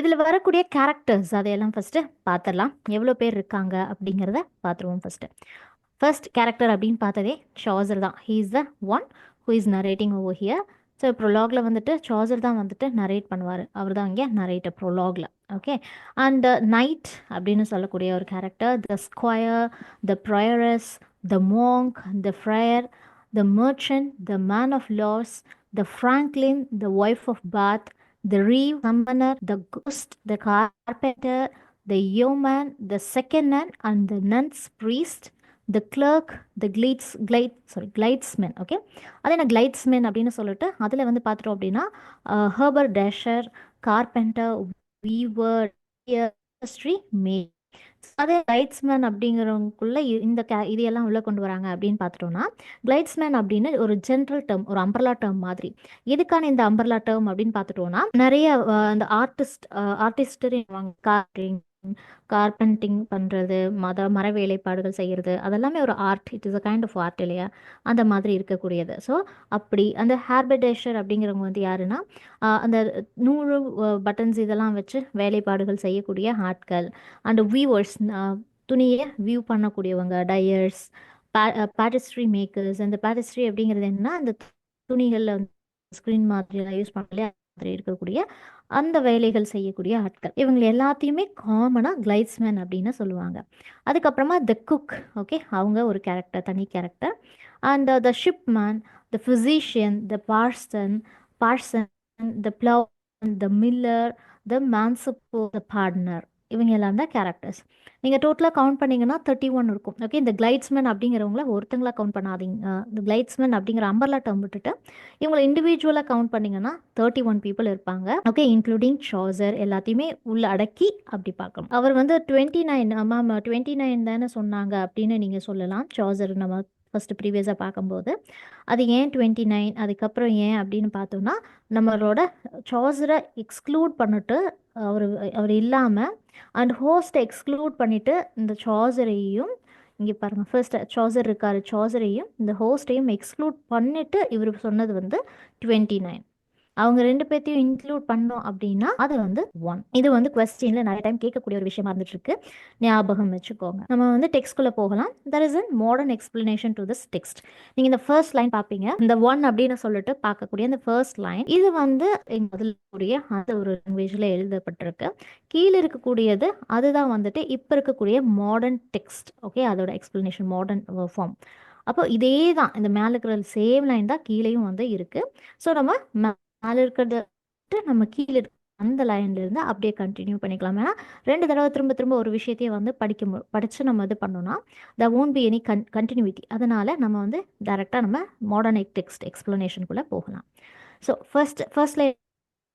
இதில் வரக்கூடிய கேரக்டர்ஸ் அதையெல்லாம் ஃபஸ்ட்டு பார்த்துடலாம். எவ்வளோ பேர் இருக்காங்க அப்படிங்கிறத பார்த்துருவோம் ஃபஸ்ட்டு. ஃபர்ஸ்ட் கேரக்டர் அப்படின்னு பார்த்ததே சாசர் தான். He is the one who is narrating over here. So ப்ரொலாகில் வந்துட்டு சாசர் தான் வந்துட்டு நரேட் பண்ணுவார். அவர் தான் இங்கே நரேட்டர் ப்ரொலாகில். ஓகே. அண்ட் நைட் அப்படின்னு சொல்லக்கூடிய ஒரு character, the squire, the prioress, the monk, the friar, the merchant, the man of laws, the franklin, the wife of Bath, the reeve, summoner, the ghost, the carpenter, the yeoman, the second nun, and the nun's priest, the clerk, the glidesman. Okay. அது என்ன glidesman அப்படின்னு சொல்லிட்டு அதில் வந்து பார்த்துட்டோம் அப்படின்னா ஹர்பர் டேஷர், carpenter, viewer, industry, மே. அதே கிளைட்ஸ்மேன் அப்படிங்கிறவங்களுக்குள்ள இது எல்லாம் உள்ள கொண்டு வராங்க அப்படின்னு பார்த்துட்டோம்னா, கிளைட்ஸ்மேன் அப்படின்னு ஒரு ஜென்ரல் டேர்ம், ஒரு அம்பர்லா டேர்ம் மாதிரி. எதுக்கான இந்த அம்பர்லா டேர்ம் அப்படின்னு பார்த்துட்டோம்னா, நிறைய அந்த ஆர்டிஸ்ட் கார்பெண்டிங் பண்ணுறது, மர வேலைப்பாடுகள் செய்கிறது, அதெல்லாமே ஒரு art. It is a kind of art இல்லையா? அந்த மாதிரி இருக்கக்கூடியது. ஸோ அப்படி அந்த ஹேர்படேஷர் அப்படிங்கிறவங்க வந்து யாருன்னா, அந்த நூறு பட்டன்ஸ் இதெல்லாம் வச்சு வேலைப்பாடுகள் செய்யக்கூடிய ஆட்கள். அண்ட் வீவர்ஸ், துணியை வியூ பண்ணக்கூடியவங்க, டயர்ஸ், பேட்டிஸ்ட்ரி மேக்கர்ஸ். அந்த பேட்டிஸ்ட்ரி அப்படிங்கிறது என்னன்னா, அந்த துணிகளில் வந்து ஸ்க்ரீன் மாதிரியெல்லாம் யூஸ் பண்ணலையே மாதிரி இருக்கக்கூடிய அந்த வேலைகள் செய்யக்கூடிய ஆட்கள். இவங்க எல்லாத்தையுமே காமனாக கிளைட்ஸ்மேன் அப்படின்னு சொல்லுவாங்க. அதுக்கப்புறமா த குக். ஓகே, அவங்க ஒரு கேரக்டர், தனி character. And the ship man, the physician, the parson, the plough, the miller, the manciple, the partner. இவங்க எல்லாம் தான் கேரக்டர்ஸ். நீங்கள் டோட்டலாக கவுண்ட் பண்ணிங்கன்னா 31 இருக்கும். ஓகே. இந்த கிளைட்ஸ்மேன் அப்படிங்கிறவங்கள ஒருத்தங்களா கவுண்ட் பண்ணாதீங்க. இந்த கிளைட்ஸ்மேன் அப்படிங்கிற அம்பர்லா டேர்ம் விட்டுட்டு இவங்களை இண்டிவிஜுவலாக கவுண்ட் பண்ணிங்கன்னா 31 பீப்புள் இருப்பாங்க. ஓகே, இன்க்ளூடிங் சாசர் எல்லாத்தையுமே உள்ள அடக்கி அப்படி பார்க்கணும். அவர் வந்து 29, ஆமாம் 29 தானே சொன்னாங்க அப்படின்னு நீங்கள் சொல்லலாம். சாசர் நம்ம ஃபஸ்ட்டு ப்ரீவியஸாக பார்க்கும்போது அது ஏன் 29, அதுக்கப்புறம் ஏன் அப்படின்னு பார்த்தோம்னா, நம்மளோட சாசரை எக்ஸ்க்ளூட் பண்ணிட்டு அவர் அவர் இல்லாமல் அண்ட் ஹோஸ்ட்டை எக்ஸ்க்ளூட் பண்ணிவிட்டு இந்த சாசரையும், இங்கே பாருங்கள், ஃபர்ஸ்ட் சாசர் இருக்கார், சாசரையும் இந்த ஹோஸ்ட்டையும் எக்ஸ்க்ளூட் பண்ணிவிட்டு இவர் சொன்னது வந்து 29. அவங்க 2 பேர்த்தையும் இன்க்ளூட் பண்ணோம் அப்படின்னா அது வந்து 1. இது வந்து கொஸ்டினில் நிறைய டைம் கேட்கக்கூடிய ஒரு விஷயமா இருந்துட்டு இருக்கு. ஞாபகம் வச்சுக்கோங்க. நம்ம வந்து டெக்ஸ்ட்குள்ளே போகலாம். That is a modern explanation to this text. நீங்கள் இந்த ஃபர்ஸ்ட் லைன் பார்ப்பீங்க. இந்த 1 அப்படின்னு சொல்லிட்டு பார்க்கக்கூடிய அந்த ஃபர்ஸ்ட் லைன், இது வந்து முதல்ல கூடிய அந்த ஒரு லாங்குவேஜில் எழுதப்பட்டிருக்கு. கீழே இருக்கக்கூடியது அதுதான் வந்துட்டு இப்போ இருக்கக்கூடிய மாடர்ன் டெக்ஸ்ட். ஓகே, அதோட எக்ஸ்பிளனேஷன் மாடர்ன் ஃபார்ம். அப்போ இதே தான், இந்த மேலே இருக்கிற சேம் லைன் தான் கீழேயும் வந்து இருக்குது. ஸோ நம்ம மேலே இருக்கிறத நம்ம கீழே அந்த லைன்லேருந்து அப்படியே கண்டினியூ பண்ணிக்கலாம். ஏன்னா 2 தடவை திரும்ப திரும்ப ஒரு விஷயத்தையே வந்து படித்து நம்ம இது பண்ணோன்னா த ஓன்ட் பி எனி கண்டினியூட்டி. அதனால் நம்ம வந்து டைரெக்டாக நம்ம மாடர்ன் டெக்ஸ்ட் எக்ஸ்பிளனேஷனுக்குள்ளே போகலாம். ஸோ ஃபர்ஸ்ட் லைன்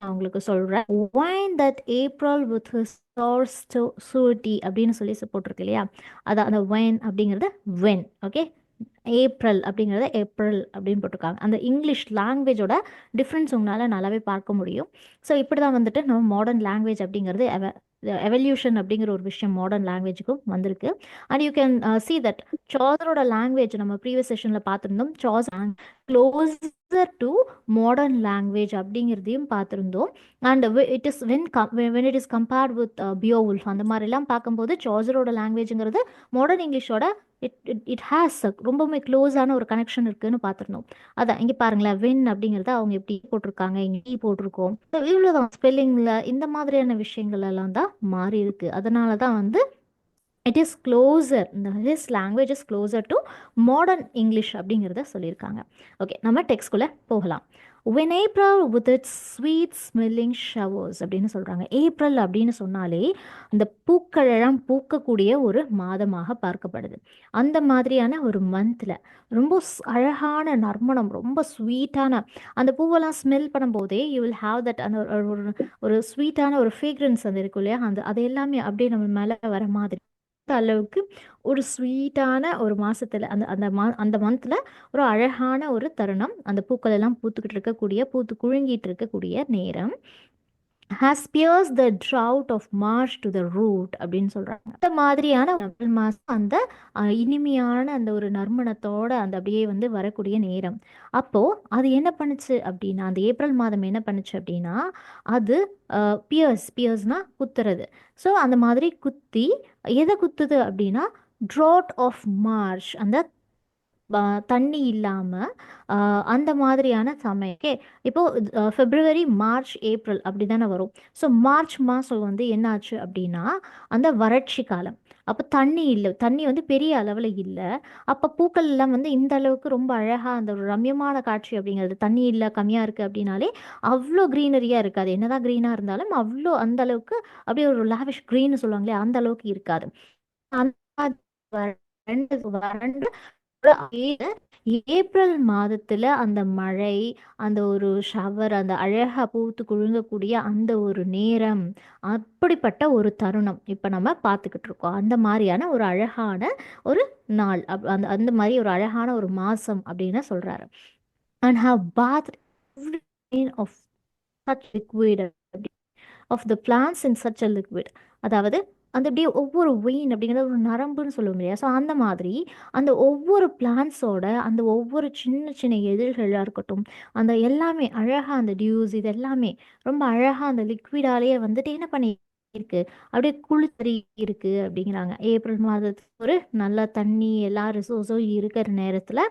நான் உங்களுக்கு சொல்கிறேன். Wine that April with his source to சூட்டி அப்படின்னு சொல்லி போட்டிருக்கு இல்லையா? அதான் அந்த ஒயின் அப்படிங்கிறது வென். ஓகே, ஏப்ரல் அப்படிங்கிறத ஏப்ரல் அப்படின்னு போட்டிருக்காங்க. அந்த இங்கிலீஷ் லாங்குவேஜோட டிஃப்ரென்ஸ் உங்களால் நல்லாவே பார்க்க முடியும். ஸோ இப்படி தான் வந்துட்டு நம்ம மாடர்ன் லாங்குவேஜ் அப்படிங்கிறது எவல்யூஷன் அப்படிங்கிற ஒரு விஷயம் மாடர்ன் லாங்குவேஜுக்கும் வந்திருக்கு. And you can see that சாசரோட லாங்குவேஜ் நம்ம ப்ரீவியஸ் செஷனில் பார்த்துருந்தோம். Chaucer closer to modern language அப்படிங்கிறதையும் பார்த்துருந்தோம். And it is when it is compared with Beowulf அந்த மாதிரிலாம் பார்க்கும்போது சாசரோட லாங்குவேஜுங்கிறது மாடர்ன் இங்கிலீஷோட இட் ஹேஸ் ரொம்பவுமே க்ளோஸான ஒரு கனெக்ஷன் இருக்குன்னு பார்த்துருந்தோம். அதான் இங்கே பாருங்களேன், வென் அப்படிங்கிறத அவங்க எப்படி போட்டிருக்காங்க, இங்கே ஈ போட்டிருக்கோம். இவ்வளோதான், ஸ்பெல்லிங்கில் இந்த மாதிரியான விஷயங்கள் எல்லாம் தான் மாறி இருக்கு. அதனால தான் வந்து இட் இஸ் க்ளோசர், இந்த his language is closer to modern English அப்படிங்கிறத சொல்லியிருக்காங்க. ஓகே, நம்ம டெக்ஸ்ட்குள்ளே போகலாம். When April with its sweet smelling showers அப்படின்னு சொல்கிறாங்க. ஏப்ரல் அப்படின்னு சொன்னாலே அந்த பூக்கள் எல்லாம் பூக்கக்கூடிய ஒரு மாதமாக பார்க்கப்படுது. அந்த மாதிரியான ஒரு மந்தில் ரொம்ப அழகான நறுமணம், ரொம்ப ஸ்வீட்டான அந்த பூவெல்லாம் ஸ்மெல் பண்ணும்போதே யூ வில் ஹாவ் தட், அந்த ஒரு ஸ்வீட்டான ஒரு ஃப்ரேக்ரன்ஸ் அந்த இருக்கும் இல்லையா? அது எல்லாமே அப்படியே நம்ம மேலே வர மாதிரி அளவுக்கு ஒரு ஸ்வீட்டான ஒரு மாசத்துல அந்த மந்த்ல ஒரு அழகான ஒரு தருணம். அந்த பூக்கள் எல்லாம் பூத்துக்கிட்டு இருக்கக்கூடிய, பூத்து குலுங்கிட்டு இருக்கக்கூடிய நேரம். has pierced the drought of marsh to the root அப்படின்னு சொல்றாங்க. இந்த மாதிரியான ஏப்ரல் மாசம் அந்த இனிமையான அந்த ஒரு நறுமணத்தோட அந்த அப்படியே வந்து வரக்கூடிய நேரம். அப்போ அது என்ன பண்ணுச்சு அப்படின்னா, அந்த ஏப்ரல் மாதம் என்ன பண்ணுச்சு அப்படின்னா, அது பியர்ஸ்னா குத்துறது. ஸோ அந்த மாதிரி குத்தி எதை குத்துது அப்படின்னா, ட்ராட் ஆஃப் மார்ஷ், அந்த தண்ணி இல்லாமல் அந்த மாதிரியான சமயம். ஓகே, இப்போது பிப்ரவரி மார்ச் ஏப்ரல் அப்படி தானே வரும். ஸோ மார்ச் மாதம் வந்து என்னாச்சு அப்படின்னா அந்த வறட்சி காலம். அப்போ தண்ணி இல்லை, தண்ணி வந்து பெரிய அளவில் இல்லை. அப்போ பூக்கள் எல்லாம் வந்து இந்த அளவுக்கு ரொம்ப அழகாக அந்த ஒரு ரம்யமான காட்சி அப்படிங்கிறது, தண்ணி இல்லை கம்மியாக இருக்குது அப்படின்னாலே அவ்வளோ க்ரீனரியாக இருக்காது. என்னதான் க்ரீனாக இருந்தாலும் அவ்வளோ அந்த அளவுக்கு அப்படியே ஒரு லாவிஷ் க்ரீன்னு சொல்லுவாங்களே அந்த அளவுக்கு இருக்காது. அந்த வறண்டு வறண்டு ஏப்ரல் மாதத்துல அந்த மழை, அந்த ஒரு ஷவர், அந்த அழகா பூத்து குலுங்கக்கூடிய அந்த ஒரு நேரம், அப்படிப்பட்ட ஒரு தருணம் இப்ப நம்ம பார்த்துக்கிட்டு இருக்கோம். அந்த மாதிரியான ஒரு அழகான ஒரு நாள், அந்த அந்த மாதிரி ஒரு அழகான ஒரு மாசம் அப்படின்னு சொல்றாரு. And how bath of such liquid, of the plants in such a liquid. அதாவது அந்த அப்படியே ஒவ்வொரு வெயின் அப்படிங்கிறது ஒரு நரம்புன்னு சொல்லுவோம் இல்லையா? ஸோ அந்த மாதிரி அந்த ஒவ்வொரு பிளான்ஸோட அந்த ஒவ்வொரு சின்ன சின்ன எதிர்களாக இருக்கட்டும், அந்த எல்லாமே அழகாக அந்த டியூஸ் இது எல்லாமே ரொம்ப அழகாக அந்த லிக்விடாலேயே வந்துட்டு என்ன பண்ணி இருக்கு, அப்படியே குளிர்ச்சி இருக்கு அப்படிங்கிறாங்க. ஏப்ரல் மாதத்துக்கு ஒரு நல்ல தண்ணி எல்லா ரிசோர்ஸும் இருக்கிற நேரத்தில்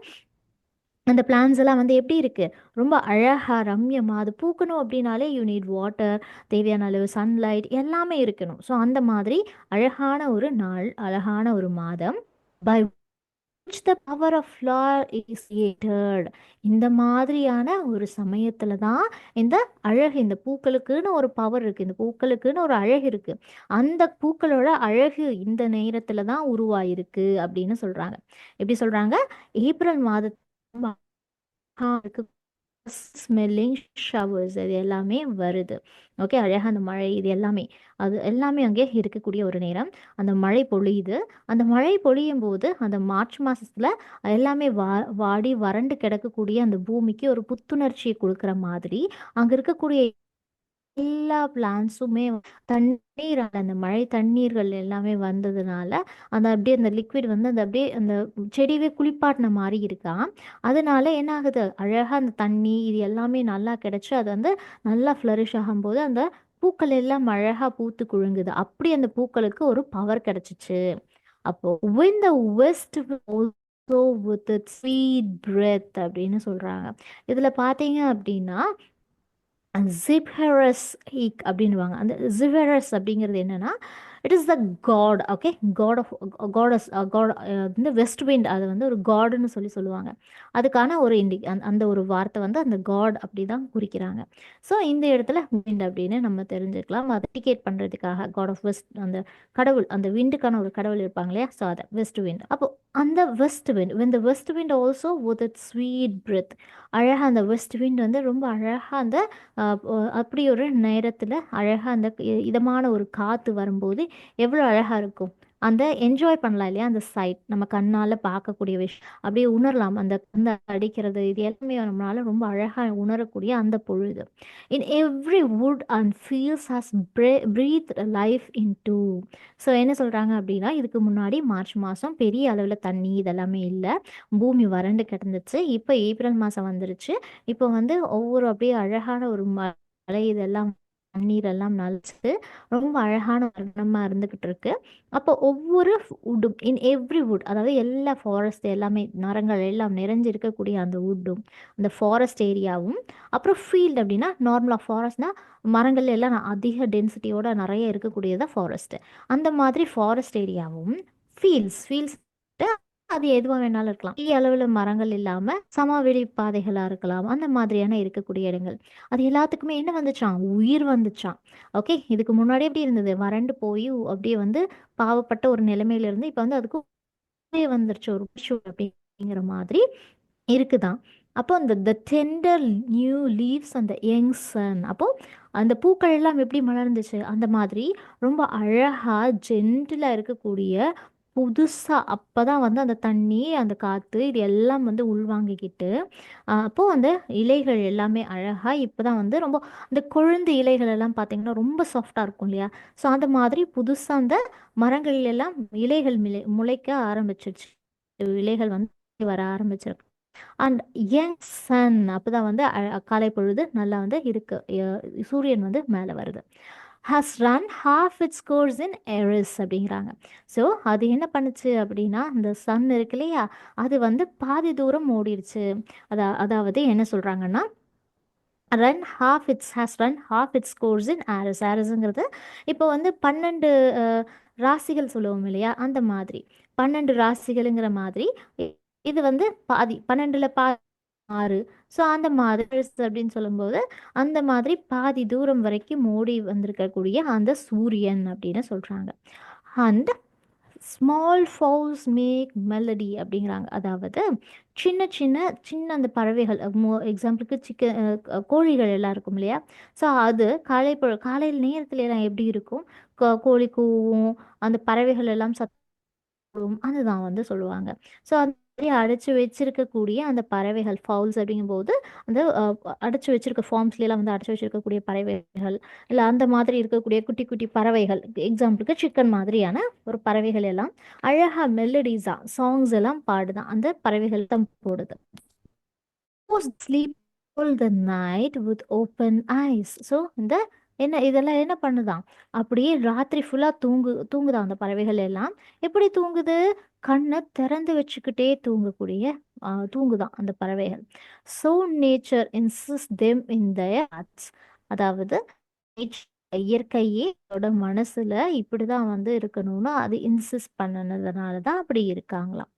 அந்த பிளான்ஸ் எல்லாம் வந்து எப்படி இருக்கு, ரொம்ப அழகா ரம்யமா அது பூக்கணும் அப்படின்னாலே யூ நீட் வாட்டர், தேவையான அளவு சன்லைட் எல்லாமே இருக்கணும். ஸோ அந்த மாதிரி அழகான ஒரு நாள், அழகான ஒரு மாதம். By which the power of flower is created. இந்த மாதிரியான ஒரு சமயத்துல தான் இந்த அழகு, இந்த பூக்களுக்குன்னு ஒரு பவர் இருக்கு, இந்த பூக்களுக்குன்னு ஒரு அழகு இருக்கு. அந்த பூக்களோட அழகு இந்த நேரத்துல தான் உருவாயிருக்கு அப்படின்னு சொல்றாங்க. எப்படி சொல்றாங்க? ஏப்ரல் மாதம் ஸ்மெல்லிங் ஷவர்ஸ் இது எல்லாமே வருது. ஓகே, அழகாக அந்த மழை இது எல்லாமே, அது எல்லாமே அங்கே இருக்கக்கூடிய ஒரு நேரம். அந்த மழை பொழியுது. அந்த மழை பொழியும் போது அந்த மார்ச் மாதத்தில் எல்லாமே வாடி வறண்டு கிடக்கக்கூடிய அந்த பூமிக்கு ஒரு புத்துணர்ச்சியை கொடுக்குற மாதிரி அங்கே இருக்கக்கூடிய எல்லா பிளான்ட்ஸுமே தண்ணீர், அந்த மழை தண்ணீர்கள் எல்லாமே வந்ததுனால அந்த அப்படியே அந்த லிக்விட் வந்து அந்த அப்படியே அந்த செடியவே குளிப்பாட்டின மாதிரி இருக்காம். அதனால என்ன ஆகுது, அழகாக அந்த தண்ணி இது எல்லாமே நல்லா கிடைச்சு அது வந்து நல்லா ஃப்ளரிஷ் ஆகும்போது அந்த பூக்கள் எல்லாம் அழகாக பூத்து குலுங்குது. அப்படி அந்த பூக்களுக்கு ஒரு பவர் கிடைச்சிச்சு. அப்போ when the west will also with its sweet breath அப்படின்னு சொல்றாங்க. இதுல பாத்தீங்க அப்படின்னா ஜிப்ஹெரஸ் ஹீக் அப்படின்னுவாங்க. அந்த ஜிப்ஹெரஸ் அப்படிங்கிறது என்னன்னா, it is the god. Okay, god of gods god. இந்த வெஸ்ட் விண்ட் அது வந்து ஒரு காடுன்னு சொல்லுவாங்க. அதுக்கான ஒரு அந்த ஒரு வார்த்தை வந்து அந்த காட் அப்படி தான் குறிக்கிறாங்க. ஸோ இந்த இடத்துல விண்ட் அப்படின்னு நம்ம தெரிஞ்சுக்கலாம். அதை இண்டிகேட் பண்ணுறதுக்காக காட் ஆஃப் வெஸ்ட், அந்த கடவுள், அந்த விண்டுக்கான ஒரு கடவுள் இருப்பாங்க இல்லையா? ஸோ அதை வெஸ்ட் விண்ட். அப்போ அந்த west wind, when the west wind also with its sweet breath, அழகாக அந்த வெஸ்ட் விண்ட் வந்து ரொம்ப அழகாக அந்த அப்படி ஒரு நேரத்தில் அழகாக அந்த இதமான ஒரு காற்று வரும்போது எவ்வளோ அழகாக இருக்கும். அந்த என்ஜாய் பண்ணலாம் இல்லையா? அந்த சைட் நம்ம கண்ணால் பார்க்கக்கூடிய விஷயம் அப்படியே உணரலாம். அந்த அந்த அடிக்கிறது இது எல்லாமே நம்மளால ரொம்ப அழகாக உணரக்கூடிய அந்த பொழுது. In every wood and feels has breathe life into. So என்ன சொல்கிறாங்க அப்படின்னா, இதுக்கு முன்னாடி மார்ச் மாதம் பெரிய அளவில் தண்ணி இதெல்லாமே இல்லை, பூமி வறண்டு கிடந்துச்சு. இப்போ ஏப்ரல் மாதம் வந்துருச்சு. இப்போ வந்து ஒவ்வொரு அப்படியே அழகான ஒரு மழை இதெல்லாம் தண்ணீர் எல்லாம் நனைச்சு ரொம்ப அழகான வர்ணமாக இருந்துக்கிட்டு இருக்கு. அப்போ ஒவ்வொரு வுட்டும், இன் எவ்ரி வுட், அதாவது எல்லா ஃபாரஸ்ட் எல்லாமே மரங்கள் எல்லாம் நிறைஞ்சு இருக்கக்கூடிய அந்த வுட்டும், அந்த ஃபாரஸ்ட் ஏரியாவும், அப்புறம் ஃபீல்டு அப்படின்னா நார்மலாக ஃபாரஸ்ட்னா மரங்கள் எல்லாம் அதிக டென்சிட்டியோட நிறைய இருக்கக்கூடியதான் ஃபாரஸ்ட். அந்த மாதிரி ஃபாரஸ்ட் ஏரியாவும், ஃபீல்ட்ஸ் அது எதுவாக வேணாலும் இருக்கலாம். பெரிய அளவில் மரங்கள் இல்லாமல் சமவெளி பாதைகளாக இருக்கலாம். அந்த மாதிரியான இருக்கக்கூடிய இடங்கள், அது எல்லாத்துக்குமே என்ன வந்துச்சான், உயிர் வந்துச்சான். ஓகே, இதுக்கு முன்னாடி எப்படி இருந்தது, வறண்டு போய் அப்படியே வந்து பாவப்பட்ட ஒரு நிலைமையில இருந்து இப்போ வந்து அதுக்கு உயிரே வந்துருச்சு, ஒரு அப்படிங்கிற மாதிரி இருக்குதான். அப்போ அந்த த டெண்டர் நியூ லீவ்ஸ் அந்த யங் சன், அப்போ அந்த பூக்கள் எல்லாம் எப்படி மலர்ந்துச்சு, அந்த மாதிரி ரொம்ப அழகா ஜென்டிலாக இருக்கக்கூடிய புதுசா அப்பதான் வந்து அந்த தண்ணி, அந்த காத்து இது எல்லாம் வந்து உள்வாங்கிக்கிட்டு, அப்போ அந்த இலைகள் எல்லாமே அழகா இப்பதான் வந்து ரொம்ப அந்த கொழுந்து இலைகள் எல்லாம் பார்த்தீங்கன்னா, ரொம்ப சாஃப்ட்டா இருக்கும் இல்லையா? ஸோ அந்த மாதிரி புதுசா அந்த மரங்கள் எல்லாம் இலைகள் முளைக்க ஆரம்பிச்சிருச்சு. இலைகள் வந்து வர ஆரம்பிச்சிருக்கு. அண்ட் யங் சன் அப்பதான் வந்து காலை பொழுது நல்லா வந்து இருக்கு. சூரியன் வந்து மேலே வருது. Has run half its course in Aries அப்படிங்கிறாங்க. ஸோ அது என்ன பண்ணுச்சு அப்படின்னா, இந்த சன் இருக்கு இல்லையா, அது வந்து பாதி தூரம் ஓடிடுச்சு. அதாவது என்ன சொல்றாங்கன்னா, run half its course in Aries. ஆரஸுங்கிறது இப்போ வந்து 12 ராசிகள் சொல்லுவோம் இல்லையா, அந்த மாதிரி 12 ராசிகளுங்கிற மாதிரி இது வந்து பாதி 12ல் பாதி 6. ஸோ அந்த மாதிரி அப்படின்னு சொல்லும்போது அந்த மாதிரி பாதி தூரம் வரைக்கும் ஓடி வந்திருக்கக்கூடிய அந்த சூரியன் அப்படின்னு சொல்கிறாங்க. And small fowls make melody அப்படிங்கிறாங்க. அதாவது சின்ன சின்ன சின்ன அந்த பறவைகள் எக்ஸாம்பிளுக்கு கோழிகள் எல்லாம் இருக்கும் இல்லையா, ஸோ அது காலையில் நேரத்துல எல்லாம் எப்படி இருக்கும், கோழி கூவும், அந்த பறவைகள் எல்லாம் அதுதான் வந்து சொல்லுவாங்க. ஸோ அந்த மாதிரி அடைச்சு வச்சிருக்கக்கூடிய அந்த பறவைகள் ஃபவுல்ஸ் அப்படிங்கும்போது அந்த அடைச்சு வச்சிருக்க ஃபார்ம்ஸ்லாம் வந்து அடைச்சு வச்சிருக்கக்கூடிய பறவைகள், இல்லை அந்த மாதிரி இருக்கக்கூடிய குட்டி குட்டி பறவைகள், எக்ஸாம்பிளுக்கு சிக்கன் மாதிரியான ஒரு பறவைகள் எல்லாம் அழகா மெலடிஸா சாங்ஸ் எல்லாம் பாடுதான், அந்த பறவைகள் தான் போடுது. Sleep all the night with open eyes. So இந்த இதெல்லாம் என்ன பண்ணுதாம், அப்படியே ராத்திரி ஃபுல்லாக தூங்குதான் அந்த பறவைகள் எல்லாம். எப்படி தூங்குது, கண்ணை திறந்து வச்சுக்கிட்டே தூங்குதான் அந்த பறவைகள். So nature insist them in their hearts. அதாவது இயற்கையே அதோட மனசுல இப்படிதான் வந்து இருக்கணும்னு அது இன்சிஸ்ட் பண்ணனதுனால தான் அப்படி இருக்காங்களாம்.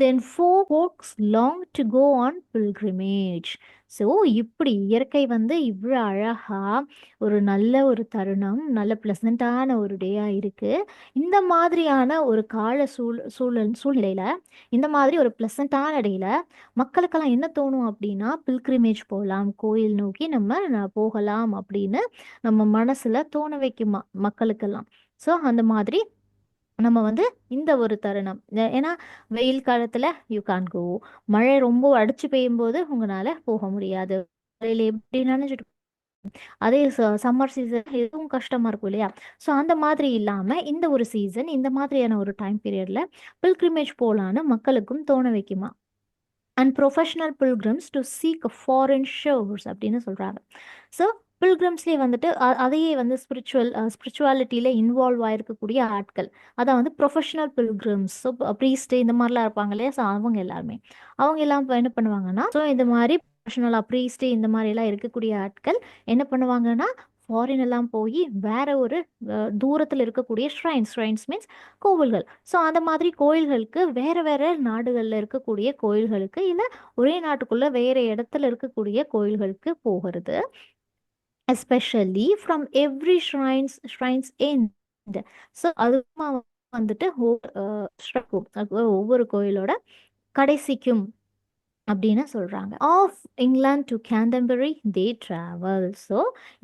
Then four folks long to go on pilgrimage. So இப்படி இயற்கை வந்து இவ்வளோ அழகா ஒரு நல்ல ஒரு தருணம், நல்ல ப்ளசண்ட்டான ஒரு டேயா இருக்கு. இந்த மாதிரியான ஒரு கால சூழ்நிலையில இந்த மாதிரி ஒரு ப்ளசண்ட்டான டேல மக்களுக்கெல்லாம் என்ன தோணும் அப்படின்னா, பில்கிரிமேஜ் போகலாம், கோயில் நோக்கி நம்ம போகலாம் அப்படின்னு நம்ம மனசுல தோண வைக்குமா மக்களுக்கெல்லாம். ஸோ அந்த மாதிரி நம்ம வந்து இந்த ஒரு தருணம் ஏன்னா வெயில் காலத்துல யூ கான் கோ, மழை ரொம்ப அடிச்சு பெய்யும்போது உங்களால போக முடியாது, மழையில எப்படி நினைச்சிட்டு, அதே சம்மர் சீசன் எதுவும் கஷ்டமா இருக்கும் இல்லையா. ஸோ அந்த மாதிரி இல்லாம இந்த ஒரு சீசன் இந்த மாதிரியான ஒரு டைம் பீரியட்ல பில்கிரிமேஜ் போலான்னு மக்களுக்கும் தோண வைக்குமா. And professional pilgrims to seek foreign shores அப்படின்னு சொல்கிறாங்க. ஸோ பில்கிரிம்ஸ்லேயே வந்துட்டு அதையே வந்து ஸ்பிரிச்சுவாலிட்டியில் இன்வால்வ் ஆகிருக்கக்கூடிய ஆட்கள், அதான் வந்து ப்ரொஃபஷனல் பில்கிரிம்ஸ். ஸோ ப்ரீஸ்ட் இந்த மாதிரிலாம் இருப்பாங்க இல்லையா, ஸோ அவங்க எல்லாம் இப்போ என்ன பண்ணுவாங்கன்னா, ஸோ இந்த மாதிரி ப்ரொஃபஷனலாக ப்ரீஸ்ட் இந்த மாதிரிலாம் இருக்கக்கூடிய ஆட்கள் என்ன பண்ணுவாங்கன்னா, ஃபாரின் எல்லாம் போய் வேற ஒரு தூரத்தில் இருக்கக்கூடிய ஷ்ரைன்ஸ் மீன்ஸ் கோவில்கள். ஸோ அந்த மாதிரி கோயில்களுக்கு வேற வேற நாடுகளில் இருக்கக்கூடிய கோயில்களுக்கு, இல்லை ஒரே நாட்டுக்குள்ள வேற இடத்துல இருக்கக்கூடிய கோயில்களுக்கு போகிறது. Especially from every shrines end. So அதுமா வந்துட்டு ஒவ்வொரு கோயிலோட கடைசிக்கும் அப்படின்னு சொல்றாங்க. Of England to Canterbury they travel. So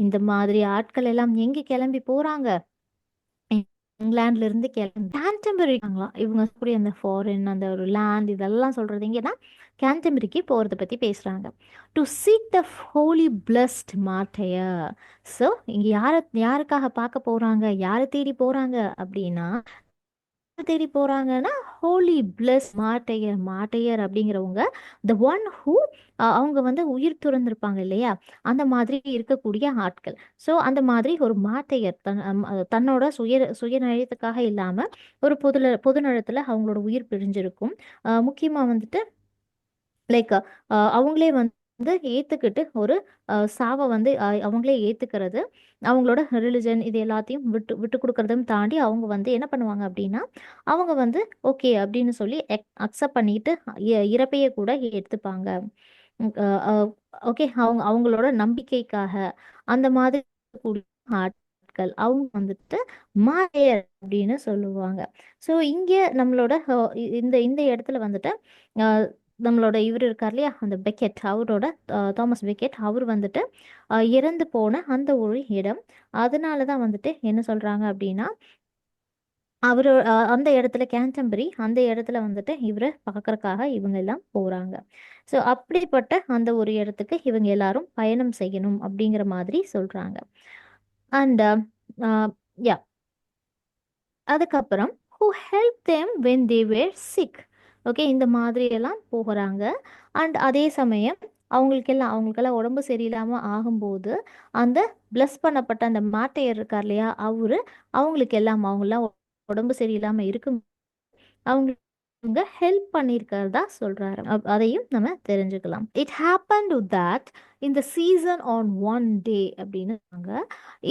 இந்த மாதிரி ஆட்கள் எல்லாம் எங்க கிளம்பி போறாங்க, இங்கிலாந்துல இருந்து கிளம்பி கேண்டம்பரி இருக்காங்களாம். இவங்க கூடிய அந்த ஃபாரின் அந்த ஒரு லேண்ட் இதெல்லாம் சொல்றது எங்கன்னா கேண்டம்பரிக்கு போறத பத்தி பேசுறாங்க. To seek the holy blessed martyr. So இங்க யாருக்காக பார்க்க போறாங்க, யாரை தேடி போறாங்க அப்படின்னா, தேடி போறாங்கன்னா ஹோலி பிளஸ் மாட்டையர் அப்படிங்கிறவங்க த ஒன் ஹூ, அவங்க வந்து உயிர் துறந்திருப்பாங்க இல்லையா, அந்த மாதிரி இருக்கக்கூடிய ஆட்கள். ஸோ அந்த மாதிரி ஒரு மாட்டையர் தன்னோட சுயநலத்துக்காக இல்லாம ஒரு பொதுநலத்துல அவங்களோட உயிர் பிரிஞ்சிருக்கும். முக்கியமா வந்துட்டு லைக் அவங்களே வந்து ஏத்துக்கிட்டு ஒரு சாவை வந்து அவங்களே ஏத்துக்கிறது, அவங்களோட ரிலிஜன் இது எல்லாத்தையும் விட்டு விட்டு கொடுக்கறதும் தாண்டி அவங்க வந்து என்ன பண்ணுவாங்க அப்படின்னா, அவங்க வந்து ஓகே அப்படின்னு சொல்லி அக்செப்ட் பண்ணிட்டு இறப்பையே கூட எடுத்துப்பாங்க. ஓகே அவங்களோட நம்பிக்கைக்காக அந்த மாதிரி கூடிய ஆட்கள் அவங்க வந்துட்டு மாயர் அப்படின்னு சொல்லுவாங்க. ஸோ இங்க நம்மளோட இந்த இந்த இடத்துல வந்துட்டு நம்மளோட இவர் இருக்கார் இல்லையா, அந்த பெக்கெட், அவரோட தாமஸ் பெக்கெட், அவர் வந்துட்டு இறந்து போன அந்த ஒரு இடம். அதனால தான் வந்துட்டு என்ன சொல்றாங்க அப்படின்னா, அவரு அந்த இடத்துல கேன்டம்பரி அந்த இடத்துல வந்துட்டு இவரை பார்க்கறக்காக இவங்க எல்லாம் போறாங்க. ஸோ அப்படிப்பட்ட அந்த ஒரு இடத்துக்கு இவங்க எல்லாரும் பயணம் செய்யணும் அப்படிங்கிற மாதிரி சொல்றாங்க. அண்ட் யா அதுக்கப்புறம் who helped them when they were sick. Okay, இந்த மாதிரி எல்லாம் போகிறாங்க. அண்ட் அதே சமயம் அவங்களுக்கெல்லாம் உடம்பு சரியில்லாமல் ஆகும்போது அந்த பிளஸ் பண்ணப்பட்ட அந்த மாட்டையர் இருக்கார் இல்லையா, அவங்கெல்லாம் உடம்பு சரியில்லாமல் இருக்கும் அவங்க ஹெல்ப் பண்ணியிருக்கிறதா சொல்றாரு. அதையும் நம்ம தெரிஞ்சுக்கலாம். It happen to that in the season on one day அப்படின்னு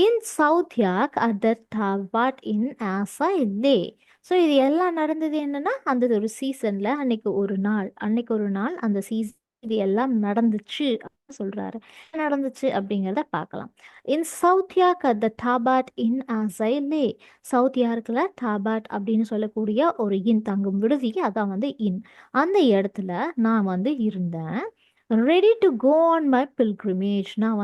in Southwark at the Tabard in as I lay. So இது எல்லாம் நடந்தது என்னன்னா, அந்த ஒரு சீசன்ல அன்னைக்கு ஒரு நாள் அந்த சீசன் இது எல்லாம் நடந்துச்சு அப்படின்னு சொல்றாரு. என்ன நடந்துச்சு அப்படிங்கிறத பார்க்கலாம். இன் Southwark at the Tabard இன் ஆசை லே. சவுத் யார்க்கில் டாபாட் அப்படின்னு சொல்லக்கூடிய ஒரு இன் தங்கும் விடுதி, அதான் வந்து இன். அந்த இடத்துல நான் வந்து இருந்தேன். Ready to go on my pilgrimage. நான்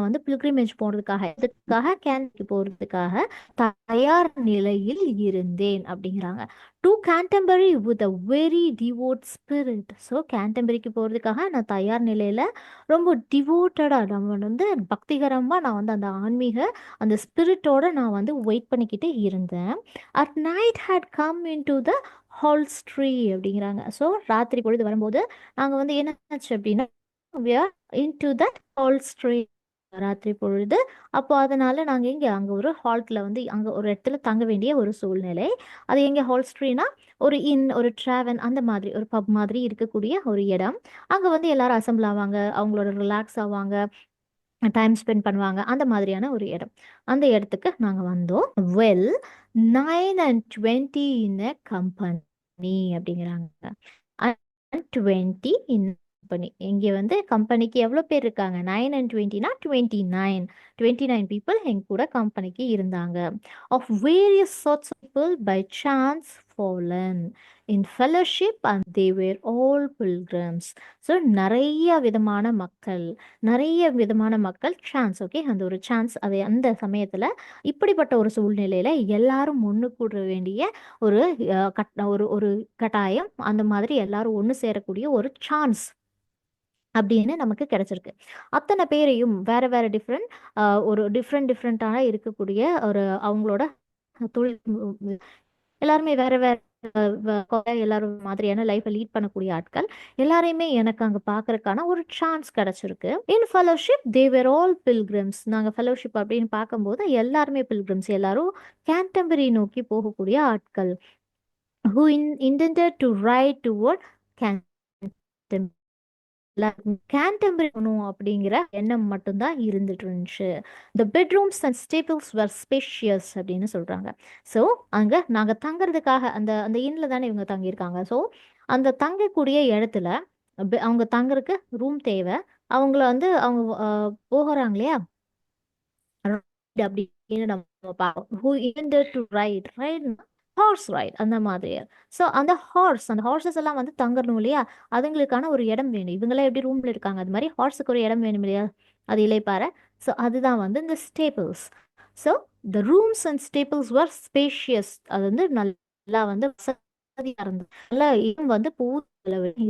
வந்து பில்கிரிமேஜ் போகிறதுக்காக கேன்க்கு போகிறதுக்காக தயார் நிலையில் இருந்தேன் அப்படிங்கிறாங்க. To Canterbury with a very devout spirit. So கேன்டம்பரிக்கு போகிறதுக்காக நான் தயார் நிலையில் ரொம்ப டிவோட்டடாக நம்ம வந்து பக்திகரமாக நான் வந்து அந்த ஆன்மீக அந்த ஸ்பிரிட்டோட நான் வந்து வெயிட் பண்ணிக்கிட்டு இருந்தேன். At night had come in to the hostelry அப்படிங்கிறாங்க. ஸோ ராத்திரி பொழுது வரும்போது நாங்கள் வந்து என்னாச்சு அப்படின்னா we are into that ஹால்ஸ்ட்ரீ ராத்திரி பொழுது. அப்போ அதனால நாங்கள் அங்கே ஒரு ஹால்ட்டில் வந்து அங்கே ஒரு இடத்துல தங்க வேண்டிய ஒரு சூழ்நிலை. அது எங்கே ஹால்ஸ்ட்ரீனா ஒரு ட்ராவன் அந்த மாதிரி ஒரு பப் மாதிரி இருக்கக்கூடிய ஒரு இடம். அங்கே வந்து எல்லாரும் அசம்பிள் ஆவாங்க, அவங்களோட ரிலாக்ஸ் ஆவாங்க, டைம் ஸ்பெண்ட் பண்ணுவாங்க, அந்த மாதிரியான ஒரு இடம். அந்த இடத்துக்கு நாங்கள் வந்தோம். வெல் 9:20 இன் அ கம்பெனி அப்படிங்கிறாங்க. 20 இன் கம்பெனி. இங்கே வந்து கம்பெனிக்கு எவ்வளோ பேர் இருக்காங்க? 9 and 20னா 29 பீப்புள் எங்க கூட கம்பெனிக்கு இருந்தாங்க. Of various sorts of people by chance fallen in fellowship and they were all pilgrims. So நிறைய விதமான மக்கள் சான்ஸ். ஓகே, அந்த ஒரு சான்ஸ், அது அந்த சமயத்தில் இப்படிப்பட்ட ஒரு சூழ்நிலையில் எல்லாரும் ஒன்று கூட வேண்டிய ஒரு ஒரு கட்டாயம், அந்த மாதிரி எல்லாரும் ஒன்று சேரக்கூடிய ஒரு சான்ஸ் அப்படின்னு நமக்கு கிடைச்சிருக்கு. அத்தனை பேரையும் வேற வேற டிஃப்ரெண்டான இருக்கக்கூடிய ஒரு அவங்களோட தொழில் எல்லாருமே வேற வேற எல்லாரும் மாதிரியான லைஃப்பை லீட் பண்ணக்கூடிய ஆட்கள் எல்லாரையுமே எனக்கு அங்கே பார்க்கறதுக்கான ஒரு சான்ஸ் கிடைச்சிருக்கு. இன் fellowship they were all Pilgrims. நாங்கள் ஃபெலோஷிப் அப்படின்னு பார்க்கும்போது எல்லாருமே பில்கிரிம்ஸ், எல்லாரும் கேன்டம்பரி நோக்கி போகக்கூடிய ஆட்கள். who intended to ride toward Canterbury. கேன்டம்பரி போகணும் அப்படிங்கிற எண்ணம் மட்டும்தான் இருந்துட்டு இருந்துச்சு. The bedrooms and stables were spacious அப்படின்னு சொல்றாங்க. ஸோ அங்கே நாங்கள் தங்குறதுக்காக அந்த அந்த இன்னில் தானே இவங்க தங்கியிருக்காங்க. ஸோ அந்த தங்கக்கூடிய இடத்துல அவங்க தங்குறதுக்கு ரூம் தேவை. அவங்கள வந்து அவங்க போகிறாங்க இல்லையா அப்படின்னு நம்ம பார்ப்போம். who intended to ride horse ride அந்த மாதிரி. ஸோ அந்த ஹார்ஸஸ் எல்லாம் வந்து தங்கணும் இல்லையா, அதுங்களுக்கான ஒரு இடம் வேணும். இவங்களாம் எப்படி ரூம்ல இருக்காங்க, அது மாதிரி ஹார்ஸுக்கு ஒரு இடம் வேணும் இல்லையா, அது இலைப்பாறை. ஸோ அதுதான் வந்து இந்த stables. So the rooms and stables were spacious. அது வந்து நல்லா வந்து வசதியாக இருந்தது, நல்லா இடம் வந்து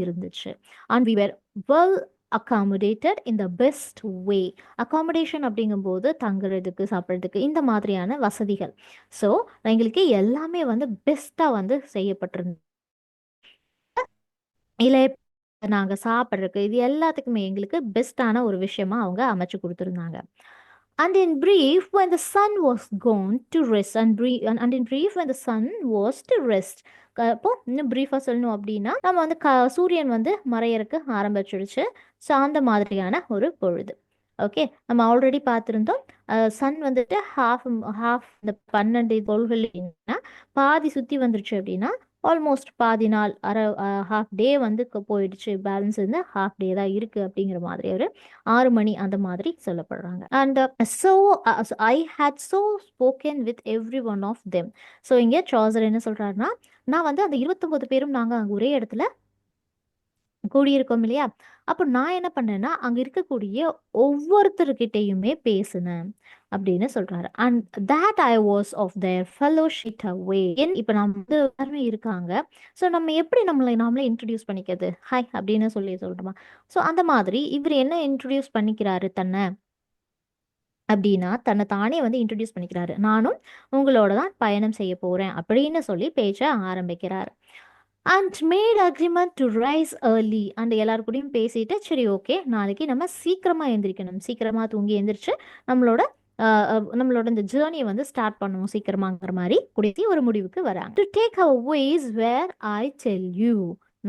இருந்துச்சு. And we were well accommodated in the best way. Accommodation அப்படிங்கும்போது தங்குறதுக்கு சாப்பிட்றதுக்கு இந்த மாதிரியான வசதிகள். ஸோ எங்களுக்கு எல்லாமே வந்து பெஸ்ட்டாக வந்து செய்யப்பட்டிருந்தது. இல்லை நாங்கள் சாப்பிட்றதுக்கு இது எல்லாத்துக்குமே எங்களுக்கு பெஸ்ட்டான ஒரு விஷயமா அவங்க அமைச்சு கொடுத்துருந்தாங்க. And in brief, when the sun was gone to rest, and in brief, when the sun was to rest. இப்போ இன்னும் ப்ரீஃபாக சொல்லணும் அப்படின்னா நம்ம வந்து சூரியன் வந்து மறையறக்கு ஆரம்பிச்சிடுச்சு. ஸோ அந்த மாதிரியான ஒரு பொழுது. ஓகே, நம்ம ஆல்ரெடி பார்த்துருந்தோம். சன் வந்துட்டு ஹாஃப் இந்த 12 கோள்கள்னா பாதி சுற்றி வந்துருச்சு அப்படின்னா ஆல்மோஸ்ட் பாதி நாள் ஹாஃப் டே வந்து போயிடுச்சு, பேலன்ஸ் வந்து ஹாஃப் டே தான் இருக்குது அப்படிங்கிற மாதிரி ஒரு 6 மணி அந்த மாதிரி சொல்லப்படுறாங்க. And so I had so spoken with every one of them. So இங்கே சாசர் என்ன சொல்கிறாருன்னா, நான் வந்து அந்த 29 பேரும் நாங்கள் அங்கே ஒரே இடத்துல கூடியிருக்கோம் இல்லையா, அப்போ நான் என்ன பண்ணேன்னா அங்கே இருக்கக்கூடிய ஒவ்வொருத்தர்கிட்டையுமே பேசினேன். அப்படின்னு சொல்றாரு. And that I was of their fellowship away. இப்ப நம்ம வந்து எல்லாருமே இருக்காங்க. ஸோ நம்ம எப்படி நம்மளை நாமளே இன்ட்ரடியூஸ் பண்ணிக்கிறது? ஹாய் அப்படின்னு சொல்லி சொல்றோமா? ஸோ அந்த மாதிரி இவர் என்ன இன்ட்ரடியூஸ் பண்ணிக்கிறாரு தன்னை அப்படின்னா, தன்னை தானே வந்து இன்ட்ரடியூஸ் பண்ணிக்கிறாரு. நானும் உங்களோட தான் பயணம் செய்ய போறேன் அப்படின்னு சொல்லி பேச்ச ஆரம்பிக்கிறாரு. And made agreement to rise early. அண்ட் எல்லாரு கூடயும் பேசிட்டு, சரி ஓகே நாளைக்கு நம்ம சீக்கிரமா எந்திரிக்கணும், சீக்கிரமா தூங்கி எந்திரிச்சு நம்மளோட நம்மளோட இந்த ஜேர்னியை வந்து ஸ்டார்ட் பண்ணுவோம் சீக்கிரமாங்கிற மாதிரி குடித்தி ஒரு முடிவுக்கு வராங்க. To take our ways where I tell you.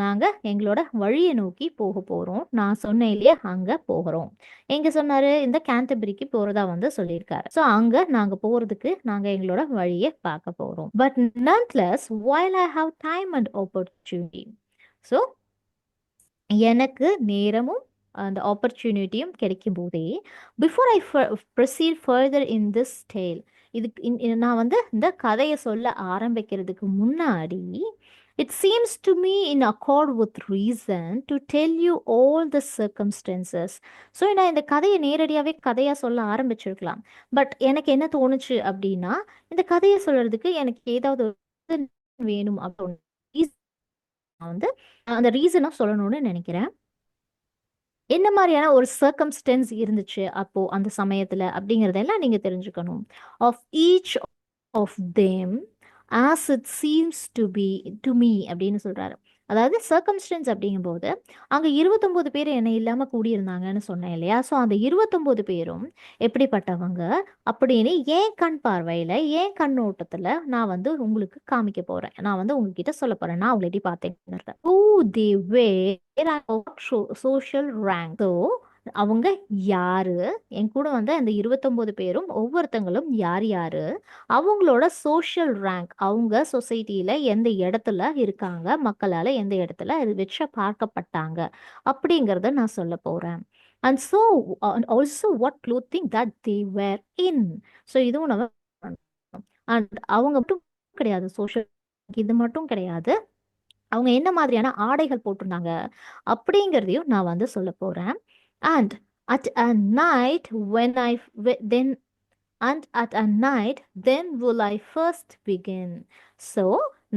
நாங்க எங்களோட வழியை நோக்கி போக போறோம், நான் சொன்னேன் இல்லையா அங்க போகிறோம். எங்க சொன்னாரு? இந்த கேண்டபரிக்கு போறதா வந்து சொல்லியிருக்காரு. ஸோ அங்க நாங்க போறதுக்கு நாங்க எங்களோட வழியை பார்க்க போறோம். But nonetheless while I have time and opportunity. So எனக்கு நேரமும் அந்த ஆப்பர்ச்சுனிட்டியும் கிடைக்கும் போதே, before I proceed further in this tale, இதுக்கு நான் வந்து இந்த கதையை சொல்ல ஆரம்பிக்கிறதுக்கு முன்னாடி, it seems to me in accord with reason to tell you all the circumstances. So நான் இந்த கதையை நேரடியாகவே கதையாக சொல்ல ஆரம்பிச்சிருக்கலாம். பட் எனக்கு என்ன தோணுச்சு அப்படின்னா, இந்த கதையை சொல்றதுக்கு எனக்கு ஏதாவது வேணும் அப்படின்னு வந்து அந்த ரீசனை சொல்லணும்னு நினைக்கிறேன். என்ன மாதிரியான ஒரு சர்க்கம்ஸ்டன்ஸ் இருந்துச்சு அப்போ அந்த சமயத்துல அப்படிங்கறதெல்லாம் நீங்க தெரிஞ்சுக்கணும். Of each of them as it seems to be to me அப்படின்னு சொல்றாரு. அதாவது சர்க்கம்ஸ்டன்ஸ் அப்படிங்கும்போது அங்க 29 பேர் என்ன இல்லாம கூடியிருந்தாங்கன்னு சொன்னேன் இல்லையா? ஸோ அந்த 29 பேரும் எப்படிப்பட்டவங்க அப்படின்னு ஏன் கண் பார்வையில, ஏன் கண்ணோட்டத்துல நான் வந்து உங்களுக்கு காமிக்க போறேன், நான் வந்து உங்ககிட்ட சொல்ல போறேன். நான் ஆல்ரெடி பார்த்தேன். Who they were social rank. So அவங்க யாரு, என் கூட வந்து அந்த 29 பேரும் ஒவ்வொருத்தங்களும் யார் யாரு, அவங்களோட சோஷியல் ரேங்க், அவங்க சொசைட்டியில எந்த இடத்துல இருக்காங்க, மக்களால எந்த இடத்துல வச்சு பார்க்கப்பட்டாங்க அப்படிங்கிறத நான் சொல்ல போறேன். And so also what clothing that they were in. So இதுவும் நம்ம அண்ட் அவங்க மட்டும் கிடையாது, சோஷியல் இது மட்டும் கிடையாது, அவங்க என்ன மாதிரியான ஆடைகள் போட்டிருந்தாங்க அப்படிங்கிறதையும் நான் வந்து சொல்ல போறேன். And at a night when I then and at a night then will I first begin. So